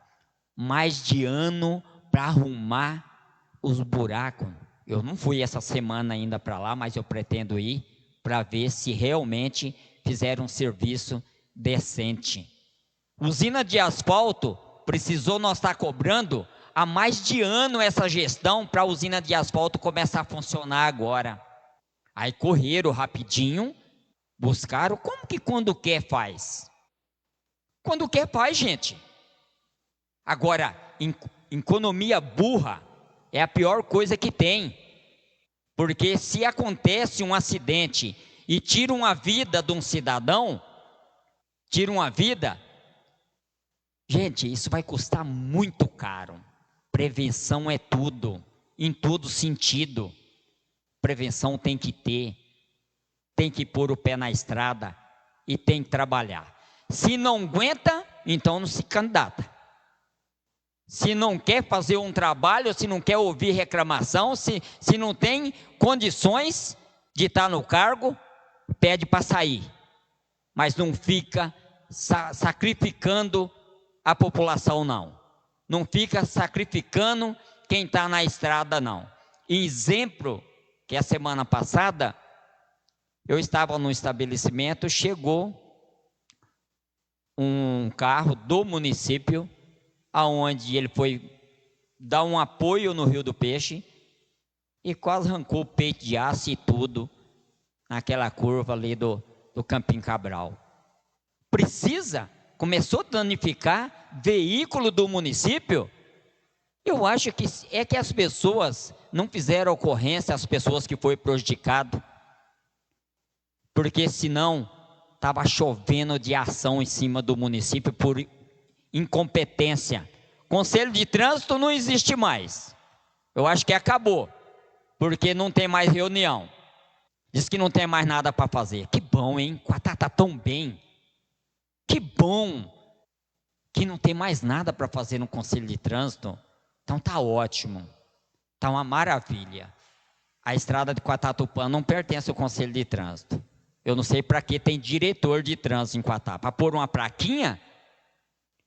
Mais de ano para arrumar os buracos. Eu não fui essa semana ainda para lá, mas eu pretendo ir para ver se realmente fizeram um serviço decente. Usina de asfalto, precisou nós estar cobrando há mais de ano essa gestão para a usina de asfalto começar a funcionar agora. Aí correram rapidinho, buscaram, como que quando quer faz? Quando quer faz, gente. Agora, economia burra é a pior coisa que tem. Porque se acontece um acidente e tira uma vida de um cidadão, tira uma vida, gente, isso vai custar muito caro. Prevenção é tudo, em todo sentido. Prevenção tem que ter, tem que pôr o pé na estrada e tem que trabalhar. Se não aguenta, então não se candidata. Se não quer fazer um trabalho, se não quer ouvir reclamação, se não tem condições de estar no cargo, pede para sair. Mas não fica sacrificando a população, não. Não fica sacrificando quem está na estrada, não. Exemplo, que a semana passada, eu estava no estabelecimento, chegou um carro do município, aonde ele foi dar um apoio no Rio do Peixe e quase arrancou o peito de aço e tudo naquela curva ali do Campinho Cabral. Precisa? Começou a danificar veículo do município? Eu acho que é que as pessoas não fizeram ocorrência, as pessoas que foram prejudicadas, porque senão estava chovendo de ação em cima do município por incompetência. Conselho de trânsito não existe mais. Eu acho que acabou, porque não tem mais reunião. Diz que não tem mais nada para fazer. Que bom, hein? Quatá está tão bem. Que bom que não tem mais nada para fazer no Conselho de Trânsito. Então tá ótimo. Tá uma maravilha. A estrada de Quatá-Tupã não pertence ao Conselho de Trânsito. Eu não sei para que tem diretor de trânsito em Quatá. Para pôr uma plaquinha?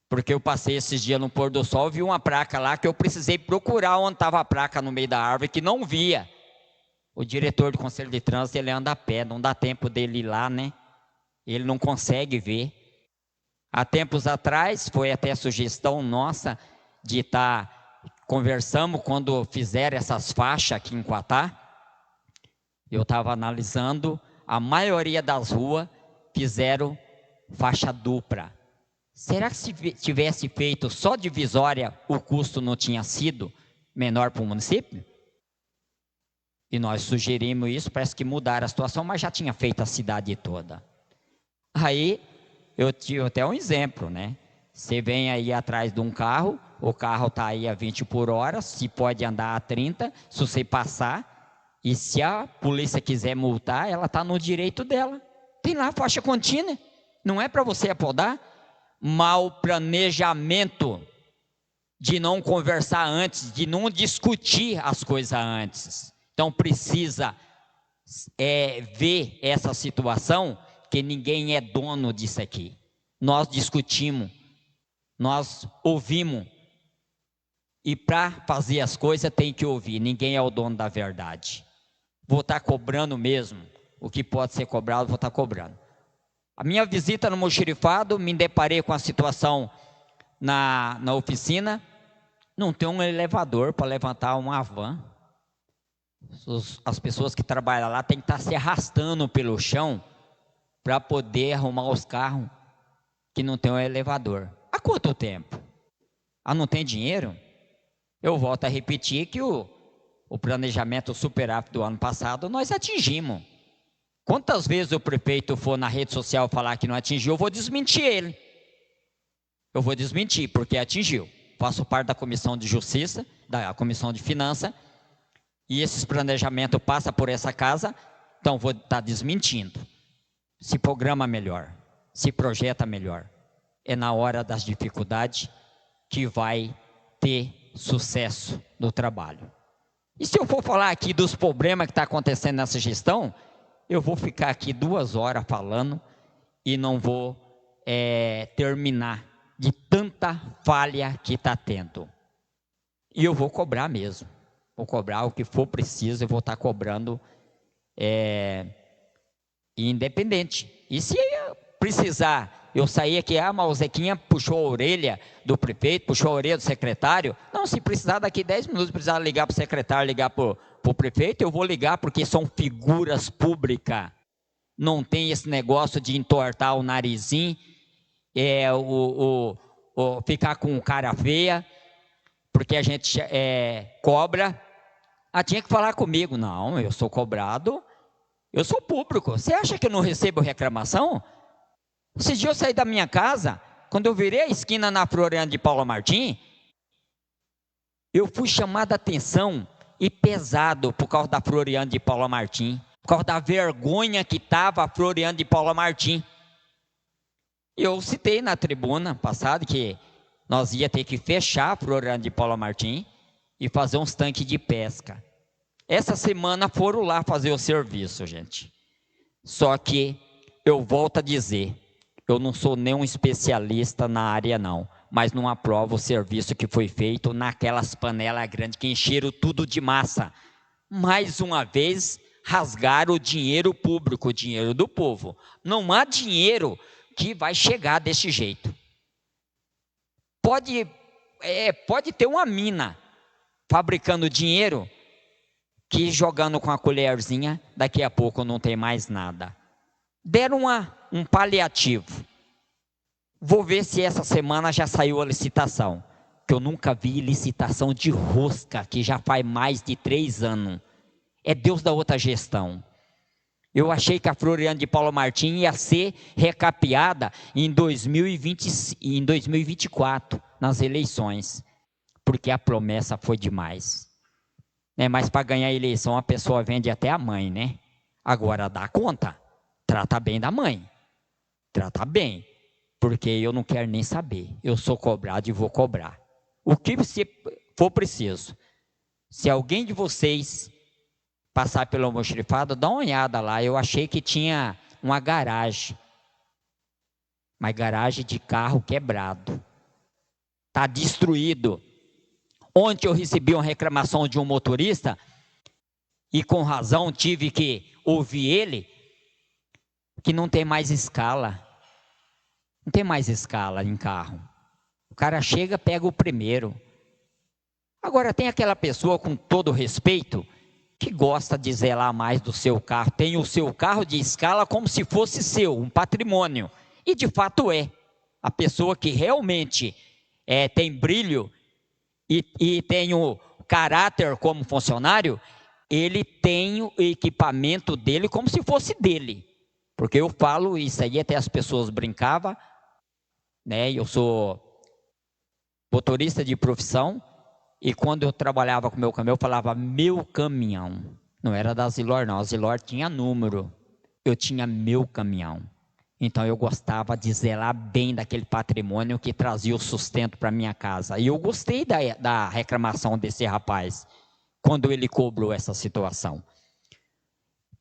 Porque eu passei esses dias no pôr do sol, vi uma placa lá que eu precisei procurar onde estava a placa no meio da árvore, que não via. O diretor do Conselho de Trânsito, ele anda a pé, não dá tempo dele ir lá, né? Ele não consegue ver. Há tempos atrás, foi até sugestão nossa de estar, conversamos quando fizeram essas faixas aqui em Quatá. Eu estava analisando, a maioria das ruas fizeram faixa dupla. Será que se tivesse feito só divisória, o custo não tinha sido menor para o município? E nós sugerimos isso, parece que mudaram a situação, mas já tinha feito a cidade toda. Aí, eu tive até um exemplo, né? Você vem aí atrás de um carro, o carro está aí a 20 por hora, se pode andar a 30, se você passar, e se a polícia quiser multar, ela está no direito dela. Tem lá a faixa contínua, não é para você apodar. Mau planejamento de não conversar antes, de não discutir as coisas antes. Então precisa ver essa situação, que ninguém é dono disso aqui. Nós discutimos, nós ouvimos, e para fazer as coisas tem que ouvir, ninguém é o dono da verdade. Vou estar cobrando mesmo, o que pode ser cobrado, vou estar cobrando. A minha visita no Moxerifado, me deparei com a situação na oficina, não tem um elevador para levantar uma van. As pessoas que trabalham lá têm que estar se arrastando pelo chão para poder arrumar os carros que não tem um elevador. Há quanto tempo? Ah, não tem dinheiro? Eu volto a repetir que o o planejamento superávit do ano passado, nós atingimos. Quantas vezes o prefeito for na rede social falar que não atingiu, eu vou desmentir ele. Eu vou desmentir, porque atingiu. Faço parte da Comissão de Justiça, da Comissão de Finanças, e esses planejamentos passam por essa casa, então vou estar desmentindo. Se programa melhor, se projeta melhor. É na hora das dificuldades que vai ter sucesso no trabalho. E se eu for falar aqui dos problemas que está acontecendo nessa gestão, eu vou ficar aqui 2 horas falando e não vou terminar de tanta falha que está tendo. E eu vou cobrar mesmo. Vou cobrar o que for preciso, eu vou estar cobrando independente. E se precisar, eu sair aqui, mas o Zequinha puxou a orelha do prefeito, puxou a orelha do secretário. Não, se precisar daqui 10 minutos, precisar ligar para o secretário, ligar para o prefeito, eu vou ligar, porque são figuras públicas. Não tem esse negócio de entortar o narizinho, ficar com cara feia, porque a gente cobra. Tinha que falar comigo. Não, eu sou cobrado, eu sou público. Você acha que eu não recebo reclamação? Esse dia eu saí da minha casa, quando eu virei a esquina na Floriano de Paula Martins, eu fui chamado a atenção e pesado por causa da Floriano de Paula Martins, por causa da vergonha que estava a Floriano de Paula Martins. Eu citei na tribuna passada que nós ia ter que fechar a Floriano de Paula Martins e fazer uns tanques de pesca. Essa semana foram lá fazer o serviço, gente. Só que eu volto a dizer, eu não sou nenhum especialista na área não, mas não aprovo o serviço que foi feito naquelas panelas grandes que encheram tudo de massa. Mais uma vez, rasgaram o dinheiro público, o dinheiro do povo. Não há dinheiro que vai chegar desse jeito. Pode ter uma mina fabricando dinheiro que jogando com a colherzinha, daqui a pouco não tem mais nada. Deram um paliativo. Vou ver se essa semana já saiu a licitação, que eu nunca vi licitação de rosca, que já faz mais de 3 anos. É Deus da outra gestão. Eu achei que a Floriano de Paula Martins ia ser recapeada em 2024, nas eleições, porque a promessa foi demais. Mas para ganhar a eleição a pessoa vende até a mãe, né? Agora dá conta, trata bem da mãe, trata bem, porque eu não quero nem saber. Eu sou cobrado e vou cobrar. O que for preciso. Se alguém de vocês passar pelo almoxarifado, dá uma olhada lá. Eu achei que tinha uma garagem de carro quebrado. Está destruído. Ontem eu recebi uma reclamação de um motorista e com razão tive que ouvir ele, que não tem mais escala. Não tem mais escala em carro. O cara chega, pega o primeiro. Agora tem aquela pessoa, com todo respeito, que gosta de zelar mais do seu carro. Tem o seu carro de escala como se fosse seu, um patrimônio. E de fato é. A pessoa que realmente tem brilho e tem o caráter como funcionário, ele tem o equipamento dele como se fosse dele. Porque eu falo isso aí, até as pessoas brincavam, né? Eu sou motorista de profissão, e quando eu trabalhava com meu caminhão, eu falava meu caminhão. Não era da Zilor, não. A Zilor tinha número. Eu tinha meu caminhão. Então eu gostava de zelar bem daquele patrimônio que trazia o sustento para minha casa. E eu gostei da reclamação desse rapaz, quando ele cobrou essa situação.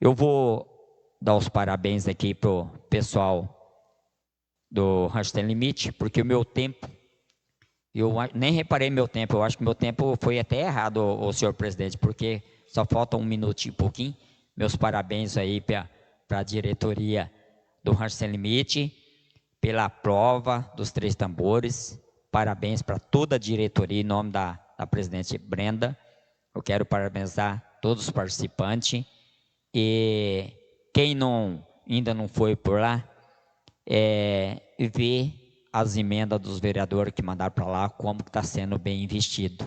Eu vou dar os parabéns aqui para o pessoal do Rancho Sem Limite, porque o meu tempo, eu nem reparei meu tempo, eu acho que meu tempo foi até errado, o senhor presidente, porque só falta 1 minuto e pouquinho. Meus parabéns aí para a diretoria do Rancho Sem Limite, pela prova dos 3 tambores. Parabéns para toda a diretoria, em nome da presidente Brenda. Eu quero parabenizar todos os participantes. E quem ainda não foi por lá, ver as emendas dos vereadores que mandaram para lá, como está sendo bem investido.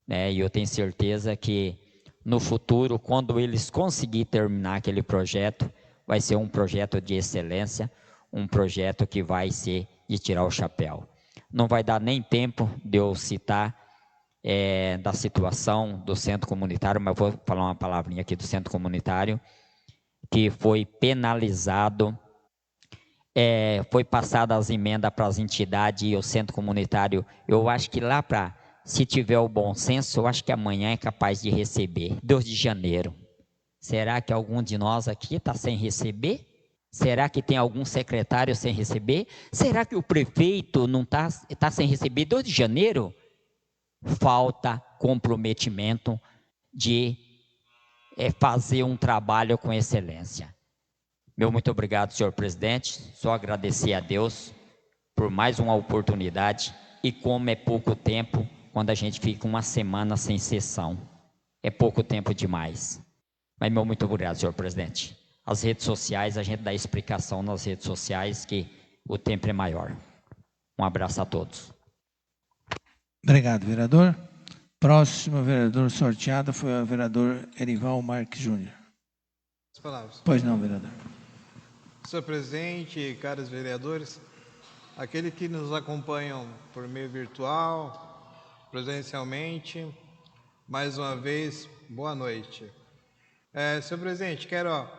E eu tenho certeza que no futuro, quando eles conseguirem terminar aquele projeto, vai ser um projeto de excelência, um projeto que vai ser de tirar o chapéu. Não vai dar nem tempo de eu citar da situação do centro comunitário, mas vou falar uma palavrinha aqui do centro comunitário, que foi penalizado, foi passada as emendas para as entidades e o centro comunitário. Eu acho que lá para, se tiver o bom senso, eu acho que amanhã é capaz de receber, 2 de janeiro. Será que algum de nós aqui está sem receber? Será que tem algum secretário sem receber? Será que o prefeito não tá sem receber 2 de janeiro? Falta comprometimento de fazer um trabalho com excelência. Meu muito obrigado, senhor presidente. Só agradecer a Deus por mais uma oportunidade. E como é pouco tempo, quando a gente fica uma semana sem sessão, é pouco tempo demais. Mas meu muito obrigado, senhor presidente. As redes sociais, a gente dá explicação nas redes sociais que o tempo é maior. Um abraço a todos. Obrigado, vereador. Próximo vereador sorteado foi o vereador Erival Marques Júnior. As palavras. Pois não, vereador. Senhor presidente, caros vereadores, aqueles que nos acompanham por meio virtual, presencialmente, mais uma vez, boa noite. Senhor presidente, quero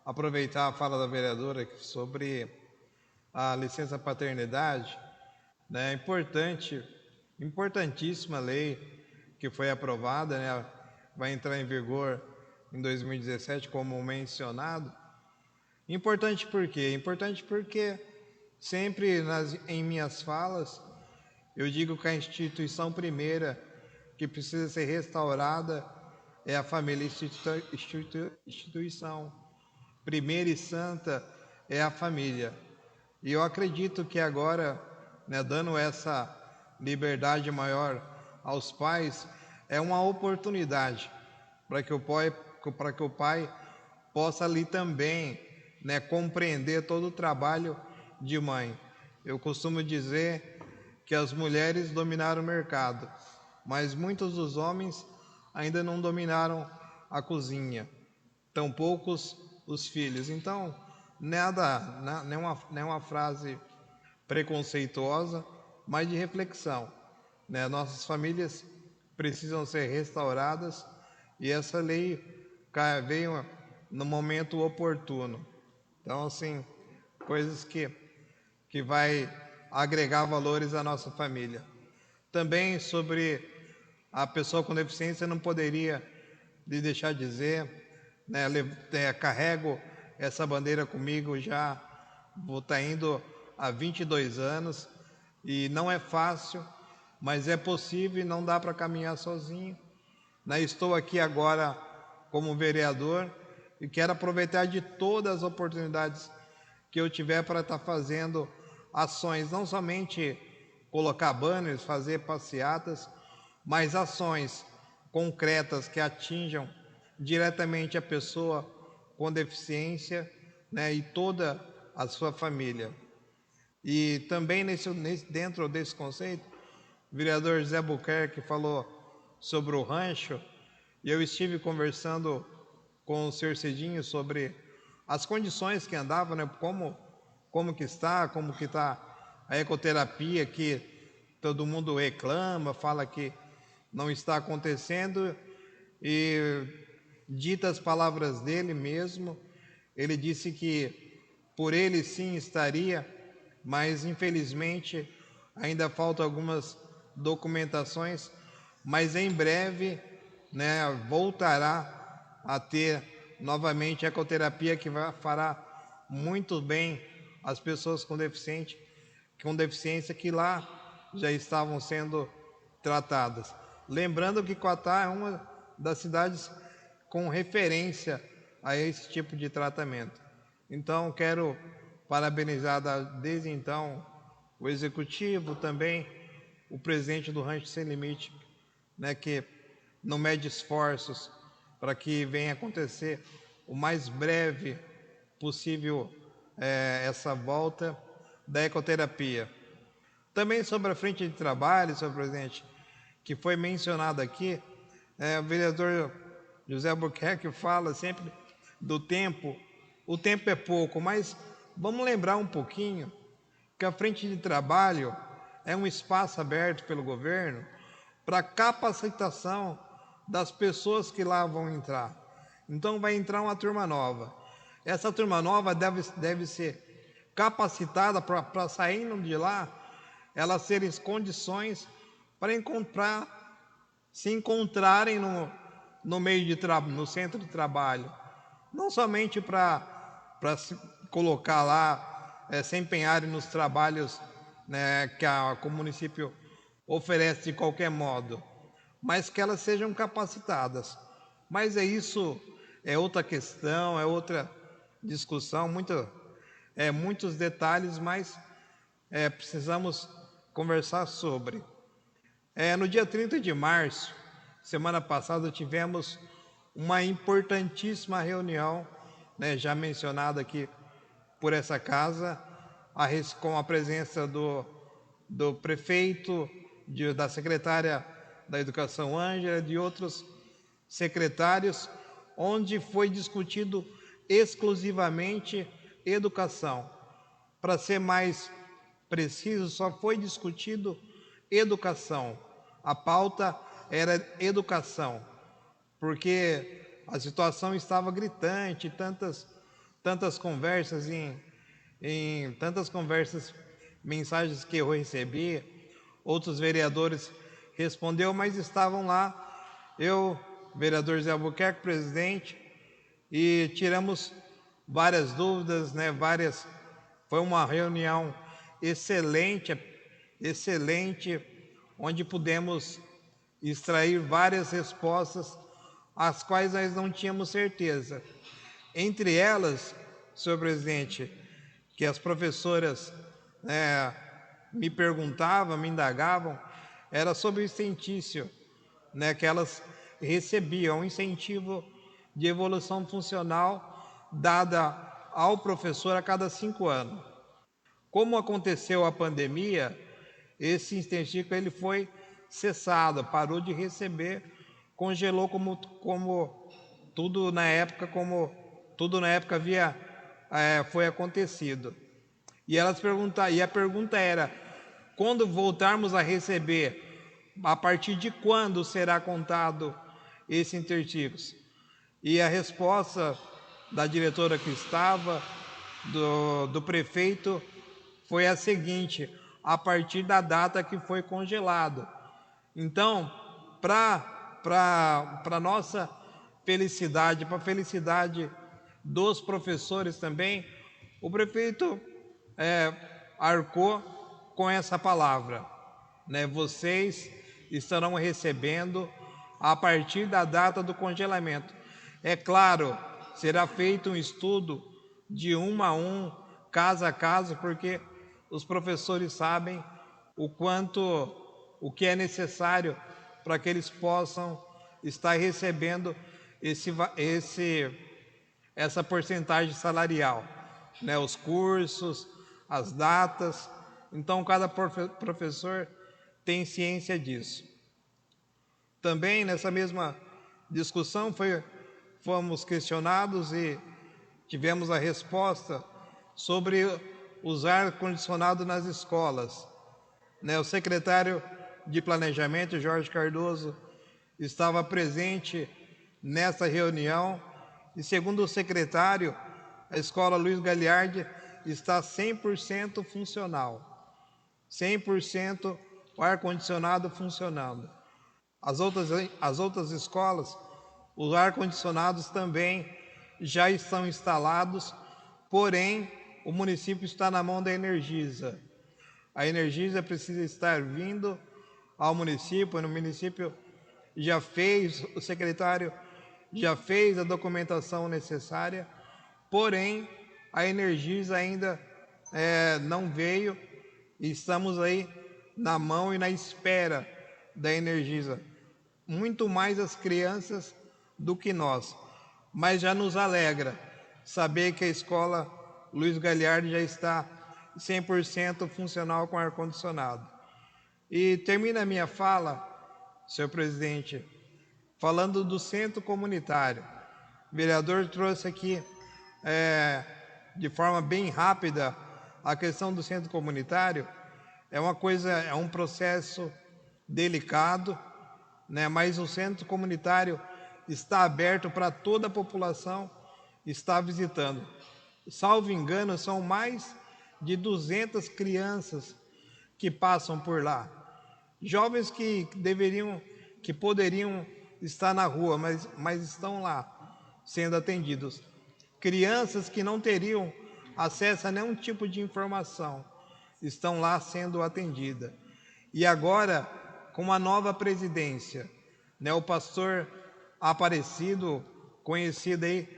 aproveitar a fala da vereadora sobre a licença paternidade, né? Importantíssima lei que foi aprovada, né? Vai entrar em vigor em 2017, como mencionado. Importante por quê? Importante porque sempre em minhas falas eu digo que a instituição primeira que precisa ser restaurada é a família. Instituição primeira e santa é a família. E eu acredito que agora, né, dando essa liberdade maior aos pais, é uma oportunidade para que o pai possa ali também, né, compreender todo o trabalho de mãe. Eu costumo dizer que as mulheres dominaram o mercado, mas muitos dos homens ainda não dominaram a cozinha, tão poucos os filhos. Então, não é uma frase preconceituosa, mas de reflexão, né? Nossas famílias precisam ser restauradas e essa lei veio no momento oportuno. Então, assim, coisas que vai agregar valores à nossa família. Também sobre a pessoa com deficiência, não poderia de deixar de dizer, né, carrego essa bandeira comigo já, vou estar indo há 22 anos e não é fácil, mas é possível e não dá para caminhar sozinho. Né? Estou aqui agora como vereador e quero aproveitar de todas as oportunidades que eu tiver para estar fazendo ações, não somente colocar banners, fazer passeatas, mas ações concretas que atinjam diretamente a pessoa com deficiência, né, e toda a sua família. E também dentro desse conceito, o vereador José Buquerque falou sobre o rancho, e eu estive conversando com o senhor Cidinho sobre as condições que andavam, né, como que está a ecoterapia, que todo mundo reclama, fala que não está acontecendo, e dita as palavras dele mesmo, ele disse que por ele sim estaria, mas infelizmente ainda faltam algumas documentações, mas em breve, né, voltará a ter novamente a ecoterapia, que fará muito bem às pessoas com deficiência que lá já estavam sendo tratadas. Lembrando que Coatá é uma das cidades com referência a esse tipo de tratamento. Então, quero parabenizar desde então o executivo, também o presidente do Rancho Sem Limite, né, que não mede esforços para que venha acontecer o mais breve possível essa volta da ecoterapia. Também sobre a frente de trabalho, senhor presidente, que foi mencionado aqui, o vereador José Albuquerque fala sempre do tempo. O tempo é pouco, mas vamos lembrar um pouquinho que a frente de trabalho é um espaço aberto pelo governo para capacitação das pessoas que lá vão entrar. Então vai entrar uma turma nova. Essa turma nova deve ser capacitada para saindo de lá, elas terem condições para se encontrarem no meio no centro de trabalho. Não somente para se colocar lá, se empenharem nos trabalhos, né, que o município oferece de qualquer modo, mas que elas sejam capacitadas. Mas isso é outra questão, é outra discussão, muitos detalhes, mas precisamos conversar sobre. No dia 30 de março, semana passada, tivemos uma importantíssima reunião, né, já mencionada aqui por essa casa, com a presença do prefeito, da secretária da Educação, Ângela, de outros secretários, onde foi discutido exclusivamente educação. Para ser mais preciso, só foi discutido educação. A pauta era educação, porque a situação estava gritante, tantas conversas tantas conversas, mensagens que eu recebi, outros vereadores respondeu, mas estavam lá, eu, vereador Zé Albuquerque, presidente, e tiramos várias dúvidas, né, foi uma reunião excelente, onde pudemos extrair várias respostas, as quais nós não tínhamos certeza. Entre elas, senhor presidente, que as professoras me perguntavam, me indagavam, era sobre o incentivo, né, que elas recebiam, um incentivo de evolução funcional dada ao professor a cada 5 anos. Como aconteceu a pandemia, esse incentivo ele foi cessado, parou de receber, congelou como tudo na época foi acontecido. E a pergunta era: quando voltarmos a receber, a partir de quando será contado esse intertículos? E a resposta da diretora que estava, do prefeito, foi a seguinte: a partir da data que foi congelado. Então, para nossa felicidade, para a felicidade dos professores também, o prefeito arcou com essa palavra, né? Vocês estarão recebendo a partir da data do congelamento. É claro, será feito um estudo de 1 a 1, caso a caso, porque os professores sabem o que é necessário para que eles possam estar recebendo essa porcentagem salarial, né? Os cursos, as datas. Então, cada professor tem ciência disso. Também, nessa mesma discussão, fomos questionados e tivemos a resposta sobre usar ar-condicionado nas escolas, né? O secretário de Planejamento, Jorge Cardoso, estava presente nessa reunião e, segundo o secretário, a escola Luiz Galiardi está 100% funcional, 100% o ar-condicionado funcionando. As outras escolas, os ar-condicionados também já estão instalados, porém, o município está na mão da Energisa. A Energisa precisa estar vindo ao município, o município já fez, o secretário já fez a documentação necessária, porém, a Energisa ainda não veio e estamos aí na mão e na espera da Energisa. Muito mais as crianças do que nós, mas já nos alegra saber que a escola Luiz Galiardi já está 100% funcional com ar-condicionado. E termina a minha fala, senhor presidente, falando do centro comunitário. O vereador trouxe aqui, de forma bem rápida, a questão do centro comunitário. É um processo delicado, né? Mas o centro comunitário está aberto para toda a população estar visitando. Salvo engano, são mais de 200 crianças que passam por lá. Jovens que poderiam estar na rua, mas estão lá sendo atendidos. Crianças que não teriam acesso a nenhum tipo de informação estão lá sendo atendidas. E agora, com a nova presidência, né, o pastor Aparecido, conhecido aí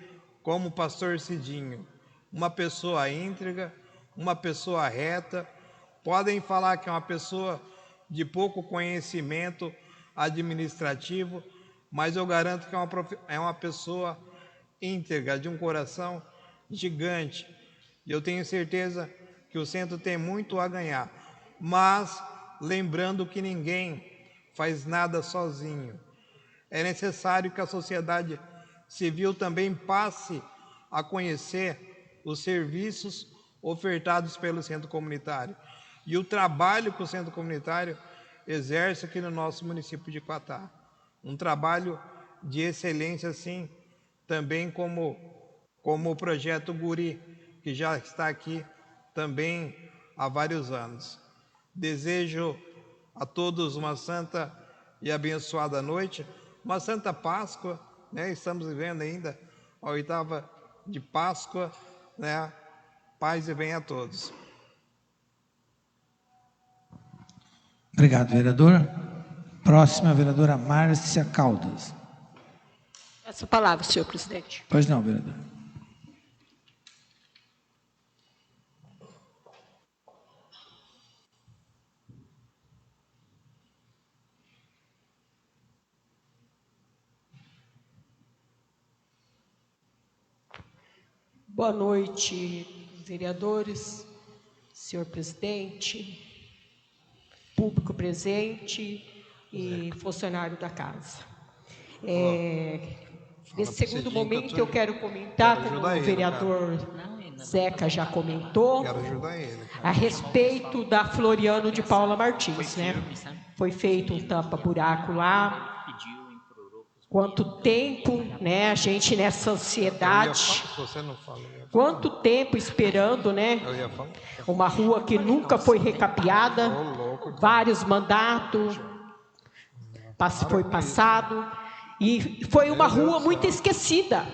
como pastor Cidinho, uma pessoa íntegra, uma pessoa reta, podem falar que é uma pessoa de pouco conhecimento administrativo, mas eu garanto que é uma pessoa íntegra, de um coração gigante. E eu tenho certeza que o centro tem muito a ganhar, mas lembrando que ninguém faz nada sozinho. É necessário que a sociedade civil também passe a conhecer os serviços ofertados pelo centro comunitário e o trabalho que o centro comunitário exerce aqui no nosso município de Quatá. Um trabalho de excelência, sim, também como o projeto Guri, que já está aqui também há vários anos. Desejo a todos uma santa e abençoada noite, uma santa Páscoa, né? Estamos vivendo ainda a 8ª de Páscoa, né? Paz e bem a todos. Obrigado, vereador. Próxima, a vereadora Márcia Caldas. Essa palavra, senhor presidente. Pois não, vereador. Boa noite, vereadores, senhor presidente, público presente e funcionário da casa. Nesse segundo momento, eu quero comentar, como o vereador Zeca já comentou, a respeito da Floriano de Paula Martins, né? Foi feito um tampa-buraco lá. Quanto tempo, né, a gente nessa ansiedade, quanto tempo esperando, né, uma rua que nunca foi recapeada, vários mandatos, foi passado, e foi uma rua muito esquecida,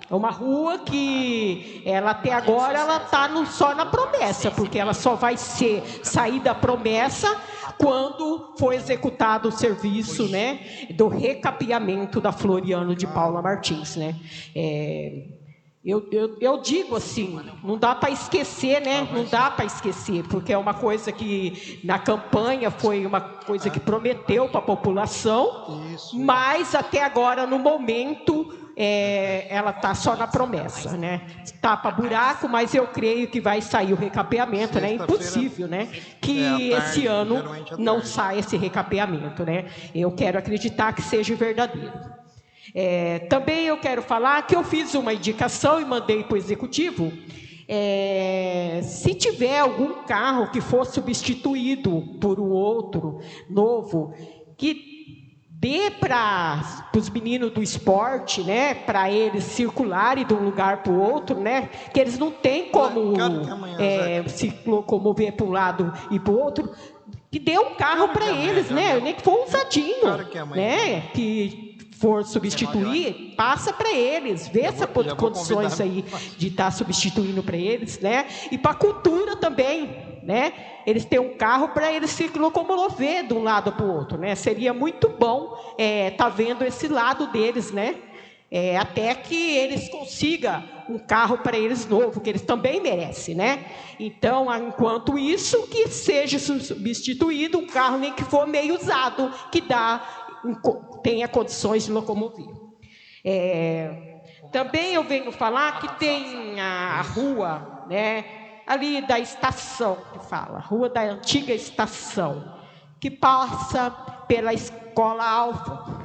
uma rua que ela até agora ela está só na promessa, porque ela só vai sair da promessa quando for executado o serviço, né, do recapeamento da Floriano de Paula Martins, né. Eu digo assim, não dá para esquecer, né? Não dá para esquecer, porque é uma coisa que na campanha foi uma coisa que prometeu para a população, mas até agora, no momento, ela está só na promessa, né? Tapa buraco, mas eu creio que vai sair o recapeamento, né? É impossível, né? Que esse ano não saia esse recapeamento, né? Eu quero acreditar que seja verdadeiro. Também eu quero falar que eu fiz uma indicação e mandei para o executivo. Se tiver algum carro que for substituído por um outro novo, que dê para os meninos do esporte, né, para eles circularem de um lugar para o outro, né, que eles não têm como se locomover para um lado e para o outro, que dê um carro para eles, né, nem que for usadinho, né, que for substituir, passa para eles, vê essa condições aí de estar substituindo para eles, né? E para a cultura também, né? Eles têm um carro para eles se locomover de um lado para o outro, né? Seria muito bom tá vendo esse lado deles, né? Até que eles consigam um carro para eles novo, que eles também merecem, né? Então, enquanto isso, que seja substituído um carro nem que for meio usado, que tenha condições de locomover. Também eu venho falar que tem a rua, né, ali da estação, que fala, rua da antiga estação, que passa pela Escola Alfa,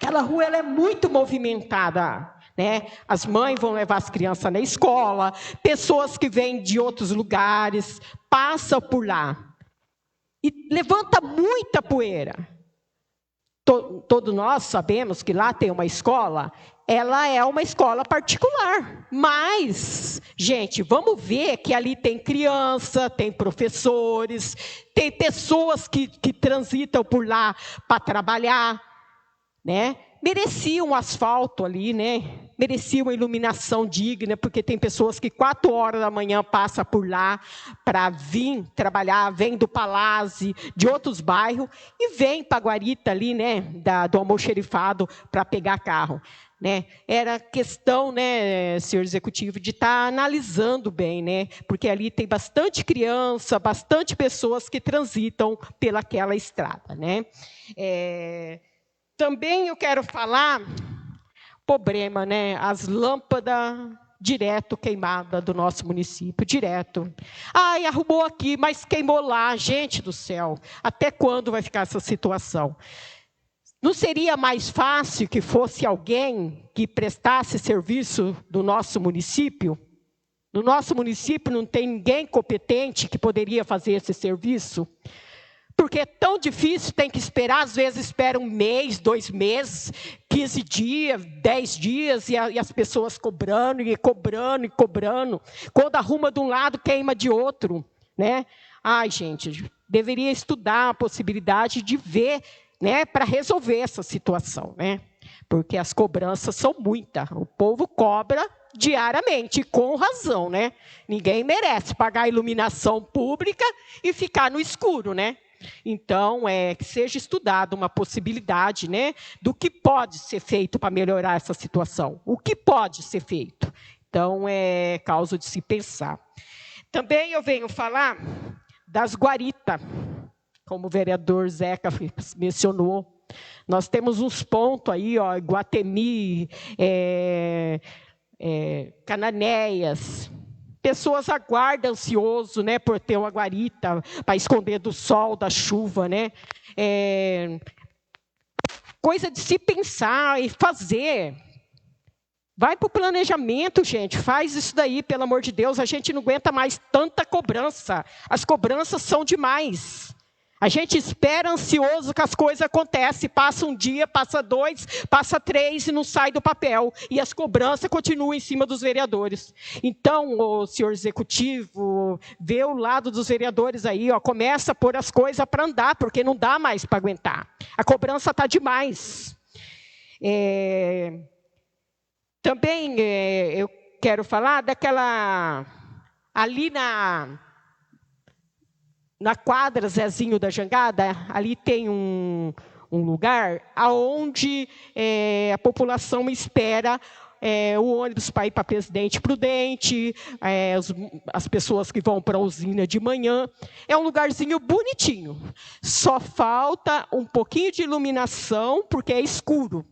Aquela rua ela é muito movimentada, né? As mães vão levar as crianças na escola, pessoas que vêm de outros lugares, passam por lá. E levanta muita poeira. Todos nós sabemos que lá tem uma escola, ela é uma escola particular. Mas, gente, vamos ver que ali tem criança, tem professores, tem pessoas que transitam por lá para trabalhar, né? Merecia um asfalto ali, né? Merecia uma iluminação digna, porque tem pessoas que 4 horas da manhã passam por lá para vir trabalhar, vêm do Palácio, de outros bairros, e vêm para Guarita ali, né? Do almoxerifado para pegar carro. Né? Era questão, né, senhor executivo, de estar analisando bem, né? Porque ali tem bastante criança, bastante pessoas que transitam pelaquela estrada, né? Também eu quero falar, problema, né? As lâmpadas direto queimadas do nosso município, direto. Ai, arrumou aqui, mas queimou lá, gente do céu. Até quando vai ficar essa situação? Não seria mais fácil que fosse alguém que prestasse serviço do nosso município? No nosso município não tem ninguém competente que poderia fazer esse serviço? Porque é tão difícil, tem que esperar, às vezes espera 1 mês, 2 meses, 15 dias, 10 dias, e as pessoas cobrando, e cobrando, e cobrando. Quando arruma de um lado, queima de outro, né? Ai, gente, deveria estudar a possibilidade de ver, né, para resolver essa situação, né? Porque as cobranças são muitas. O povo cobra diariamente, com razão, né? Ninguém merece pagar iluminação pública e ficar no escuro, né? Então, que seja estudada uma possibilidade, né, do que pode ser feito para melhorar essa situação. O que pode ser feito? Então, é causa de se pensar. Também eu venho falar das guaritas, como o vereador Zeca mencionou. Nós temos uns pontos aí, ó, Iguatemi, Cananéias. Pessoas aguardam ansioso, né, por ter uma guarita para esconder do sol, da chuva, né? Coisa de se pensar e fazer. Vai para o planejamento, gente. Faz isso daí, pelo amor de Deus. A gente não aguenta mais tanta cobrança. As cobranças são demais. A gente espera ansioso que as coisas acontecem. Passa 1 dia, passa 2, passa 3 e não sai do papel. E as cobranças continuam em cima dos vereadores. Então, o senhor executivo, vê o lado dos vereadores aí, ó, começa a pôr as coisas para andar, porque não dá mais para aguentar. A cobrança está demais. Também eu quero falar daquela... Ali na quadra Zezinho da Jangada, ali tem um lugar onde a população espera o ônibus para ir para Presidente Prudente, as pessoas que vão para a usina de manhã. É um lugarzinho bonitinho. Só falta um pouquinho de iluminação, porque é escuro.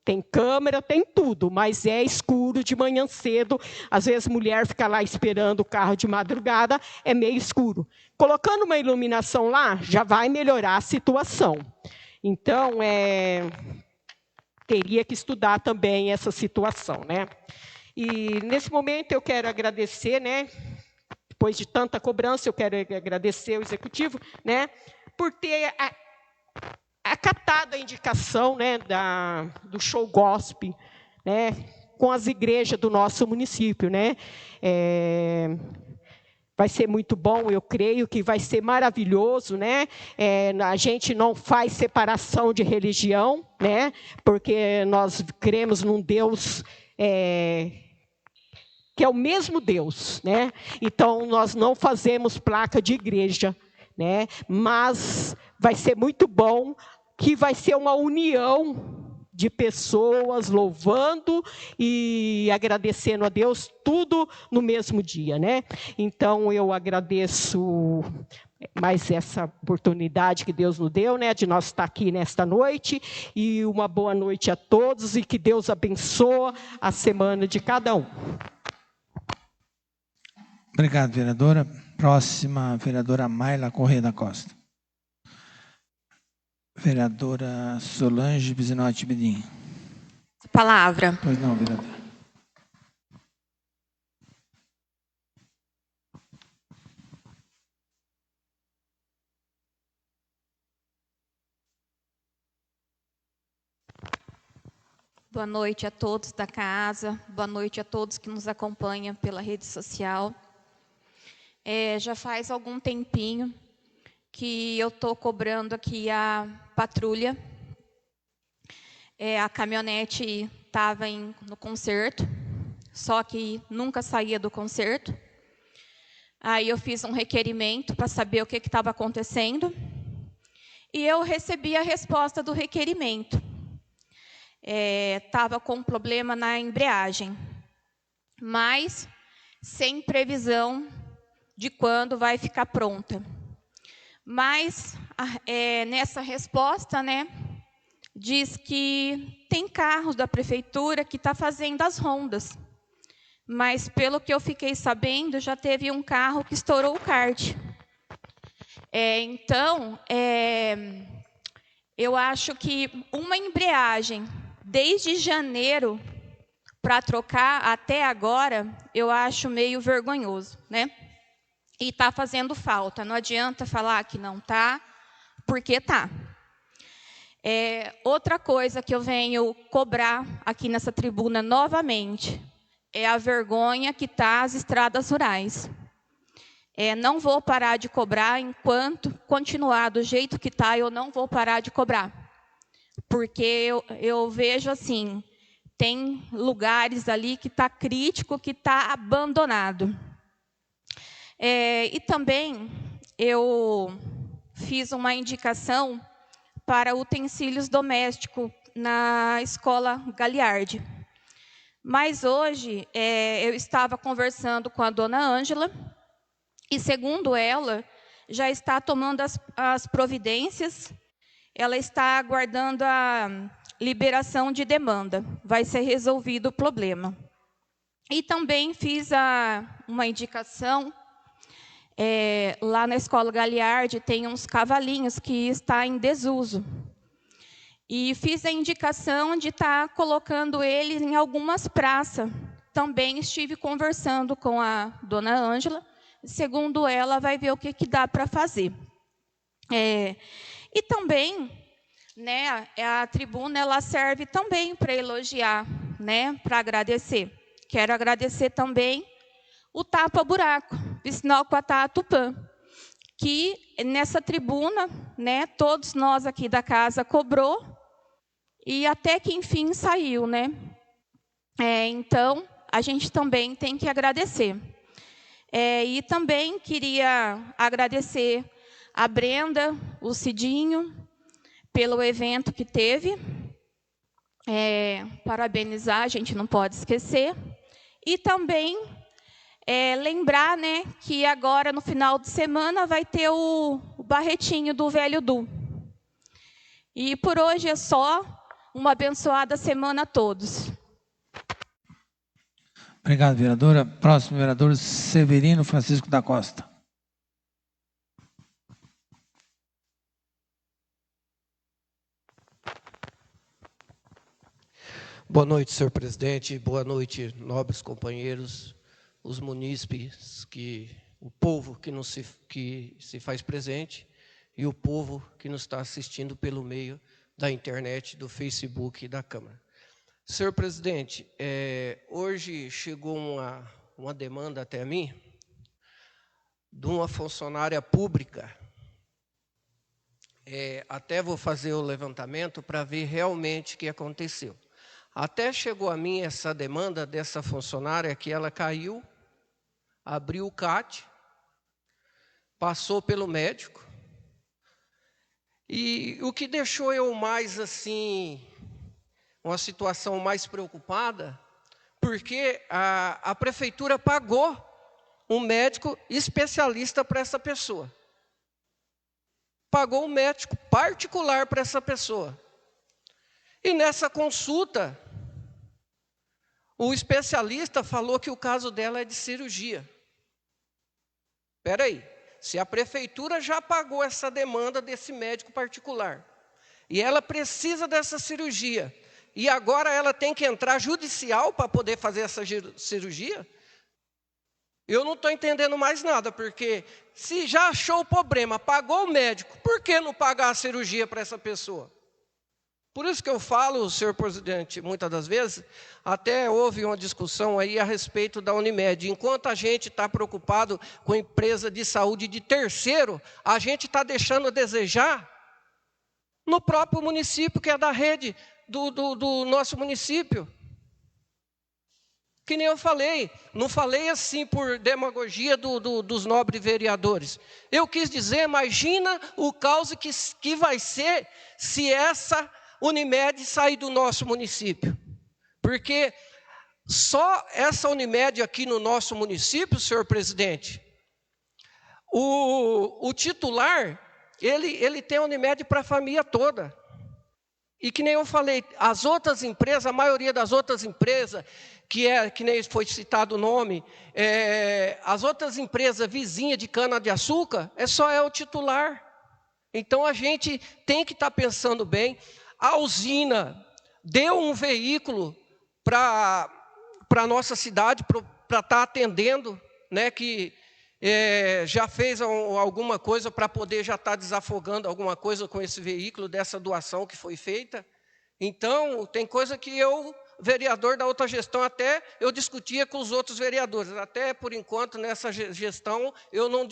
Tem câmera, tem tudo, mas é escuro de manhã cedo. Às vezes a mulher fica lá esperando o carro de madrugada, é meio escuro. Colocando uma iluminação lá, já vai melhorar a situação. Então, teria que estudar também essa situação, né? E nesse momento eu quero agradecer, né? Depois de tanta cobrança, eu quero agradecer ao executivo, né? Por ter acatado a indicação, né, do show gospel, né, com as igrejas do nosso município, né? Vai ser muito bom, eu creio que vai ser maravilhoso, né? A gente não faz separação de religião, né? Porque nós cremos num Deus que é o mesmo Deus, né? Então nós não fazemos placa de igreja, né? Mas vai ser muito bom, que vai ser uma união de pessoas louvando e agradecendo a Deus, tudo no mesmo dia, né? Então, eu agradeço mais essa oportunidade que Deus nos deu, né, de nós estar aqui nesta noite, e uma boa noite a todos, e que Deus abençoe a semana de cada um. Obrigado, vereadora. Próxima, vereadora Mayla Corrêa da Costa. Vereadora Solange Bizinotti Bedin. Palavra. Pois não, vereadora. Boa noite a todos da casa, boa noite a todos que nos acompanham pela rede social. Já faz algum tempinho que eu estou cobrando aqui a patrulha. A caminhonete estava no conserto, só que nunca saía do conserto. Aí eu fiz um requerimento para saber o que estava acontecendo. E eu recebi a resposta do requerimento. Estava com problema na embreagem, mas sem previsão de quando vai ficar pronta. Mas nessa resposta, né, diz que tem carros da prefeitura que está fazendo as rondas. Mas pelo que eu fiquei sabendo, já teve um carro que estourou o kart. Então, eu acho que uma embreagem desde janeiro para trocar até agora, eu acho meio vergonhoso, né? E está fazendo falta. Não adianta falar que não está, porque está. Outra coisa que eu venho cobrar aqui nessa tribuna novamente é a vergonha que está as estradas rurais. Não vou parar de cobrar enquanto continuar do jeito que está, eu não vou parar de cobrar. Porque eu vejo assim, tem lugares ali que está crítico, que está abandonado. E também eu fiz uma indicação para utensílios domésticos na escola Galiardi. Mas hoje eu estava conversando com a dona Ângela e, segundo ela, já está tomando as providências. Ela está aguardando a liberação de demanda. Vai ser resolvido o problema. E também fiz uma indicação. Lá na escola Galiardi tem uns cavalinhos que está em desuso. E fiz a indicação de estar colocando eles em algumas praças. Também estive conversando com a dona Ângela. Segundo ela, vai ver o que dá para fazer. E também, né, a tribuna ela serve também para elogiar, né, para agradecer. Quero agradecer também o tapa-buraco, Vicinal Quatá Tupã, que nessa tribuna, né, todos nós aqui da casa cobrou e até que enfim saiu, né? Então, a gente também tem que agradecer. E também queria agradecer a Brenda, o Cidinho, pelo evento que teve. Parabenizar, a gente não pode esquecer. E também lembrar, né, que agora, no final de semana, vai ter o Barretinho do Velho Du. E por hoje é só. Uma abençoada semana a todos. Obrigado, vereadora. Próximo, vereador Severino Francisco da Costa. Boa noite, senhor presidente. Boa noite, nobres companheiros, os munícipes, o povo que se faz presente e o povo que nos está assistindo pelo meio da internet, do Facebook e da Câmara. Senhor presidente, hoje chegou uma demanda até mim de uma funcionária pública. Até vou fazer o levantamento para ver realmente o que aconteceu. Até chegou a mim essa demanda dessa funcionária que ela caiu, abriu o CAT, passou pelo médico. E o que deixou eu mais assim, uma situação mais preocupada, porque a prefeitura pagou um médico especialista para essa pessoa. Pagou um médico particular para essa pessoa. E nessa consulta, o especialista falou que o caso dela é de cirurgia. Espera aí. Se a prefeitura já pagou essa demanda desse médico particular, e ela precisa dessa cirurgia, e agora ela tem que entrar judicial para poder fazer essa cirurgia? Eu não estou entendendo mais nada, porque se já achou o problema, pagou o médico, por que não pagar a cirurgia para essa pessoa? Por isso que eu falo, senhor presidente, muitas das vezes, até houve uma discussão aí a respeito da Unimed. Enquanto a gente está preocupado com a empresa de saúde de terceiro, a gente está deixando a desejar no próprio município, que é da rede do nosso município. Que nem eu falei, não falei assim por demagogia dos nobres vereadores. Eu quis dizer, imagina o caos que vai ser se essa Unimed sair do nosso município. Porque só essa Unimed aqui no nosso município, senhor presidente, o titular, ele tem a Unimed para a família toda. E que nem eu falei, as outras empresas, a maioria das outras empresas, que nem foi citado o nome, as outras empresas vizinhas de cana-de-açúcar, só é o titular. Então a gente tem que estar pensando bem. A usina deu um veículo para a nossa cidade, para estar atendendo, né, que já fez alguma coisa para poder já estar desafogando alguma coisa com esse veículo, dessa doação que foi feita. Então, tem coisa que eu, vereador da outra gestão, até eu discutia com os outros vereadores. Até, por enquanto, nessa gestão, eu não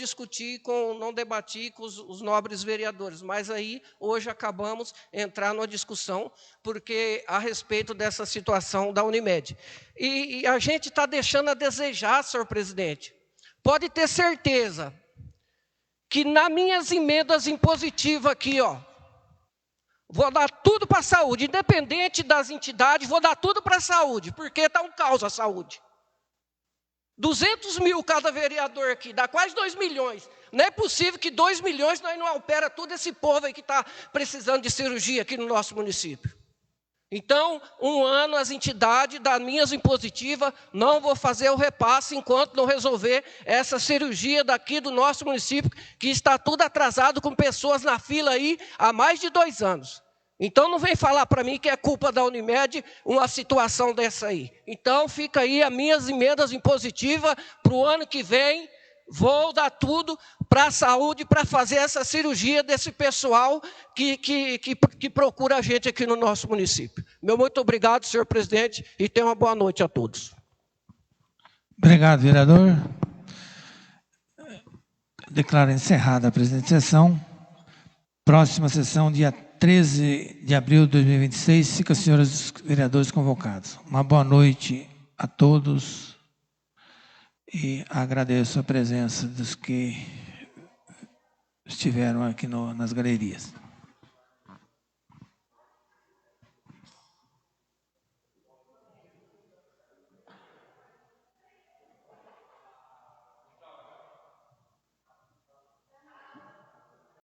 debati com os nobres vereadores. Mas aí, hoje, acabamos de entrar numa discussão, porque a respeito dessa situação da Unimed. E a gente está deixando a desejar, senhor presidente. Pode ter certeza que nas minhas emendas impositivas aqui, ó, vou dar tudo para a saúde, independente das entidades, vou dar tudo para a saúde, porque está um caos a saúde. 200 mil cada vereador aqui, dá quase 2 milhões. Não é possível que 2 milhões nós não opera todo esse povo aí que está precisando de cirurgia aqui no nosso município. Então, um ano as entidades das minhas impositivas não vou fazer o repasse enquanto não resolver essa cirurgia daqui do nosso município, que está tudo atrasado com pessoas na fila aí há mais de 2 anos. Então, não vem falar para mim que é culpa da Unimed uma situação dessa aí. Então, fica aí as minhas emendas impositivas para o ano que vem. Vou dar tudo para a saúde, para fazer essa cirurgia desse pessoal que procura a gente aqui no nosso município. Meu muito obrigado, senhor presidente, e tenha uma boa noite a todos. Obrigado, vereador. Declaro encerrada a presente sessão. Próxima sessão, dia 13 de abril de 2026. Fica, senhores vereadores convocados. Uma boa noite a todos. E agradeço a presença dos que estiveram aqui nas galerias.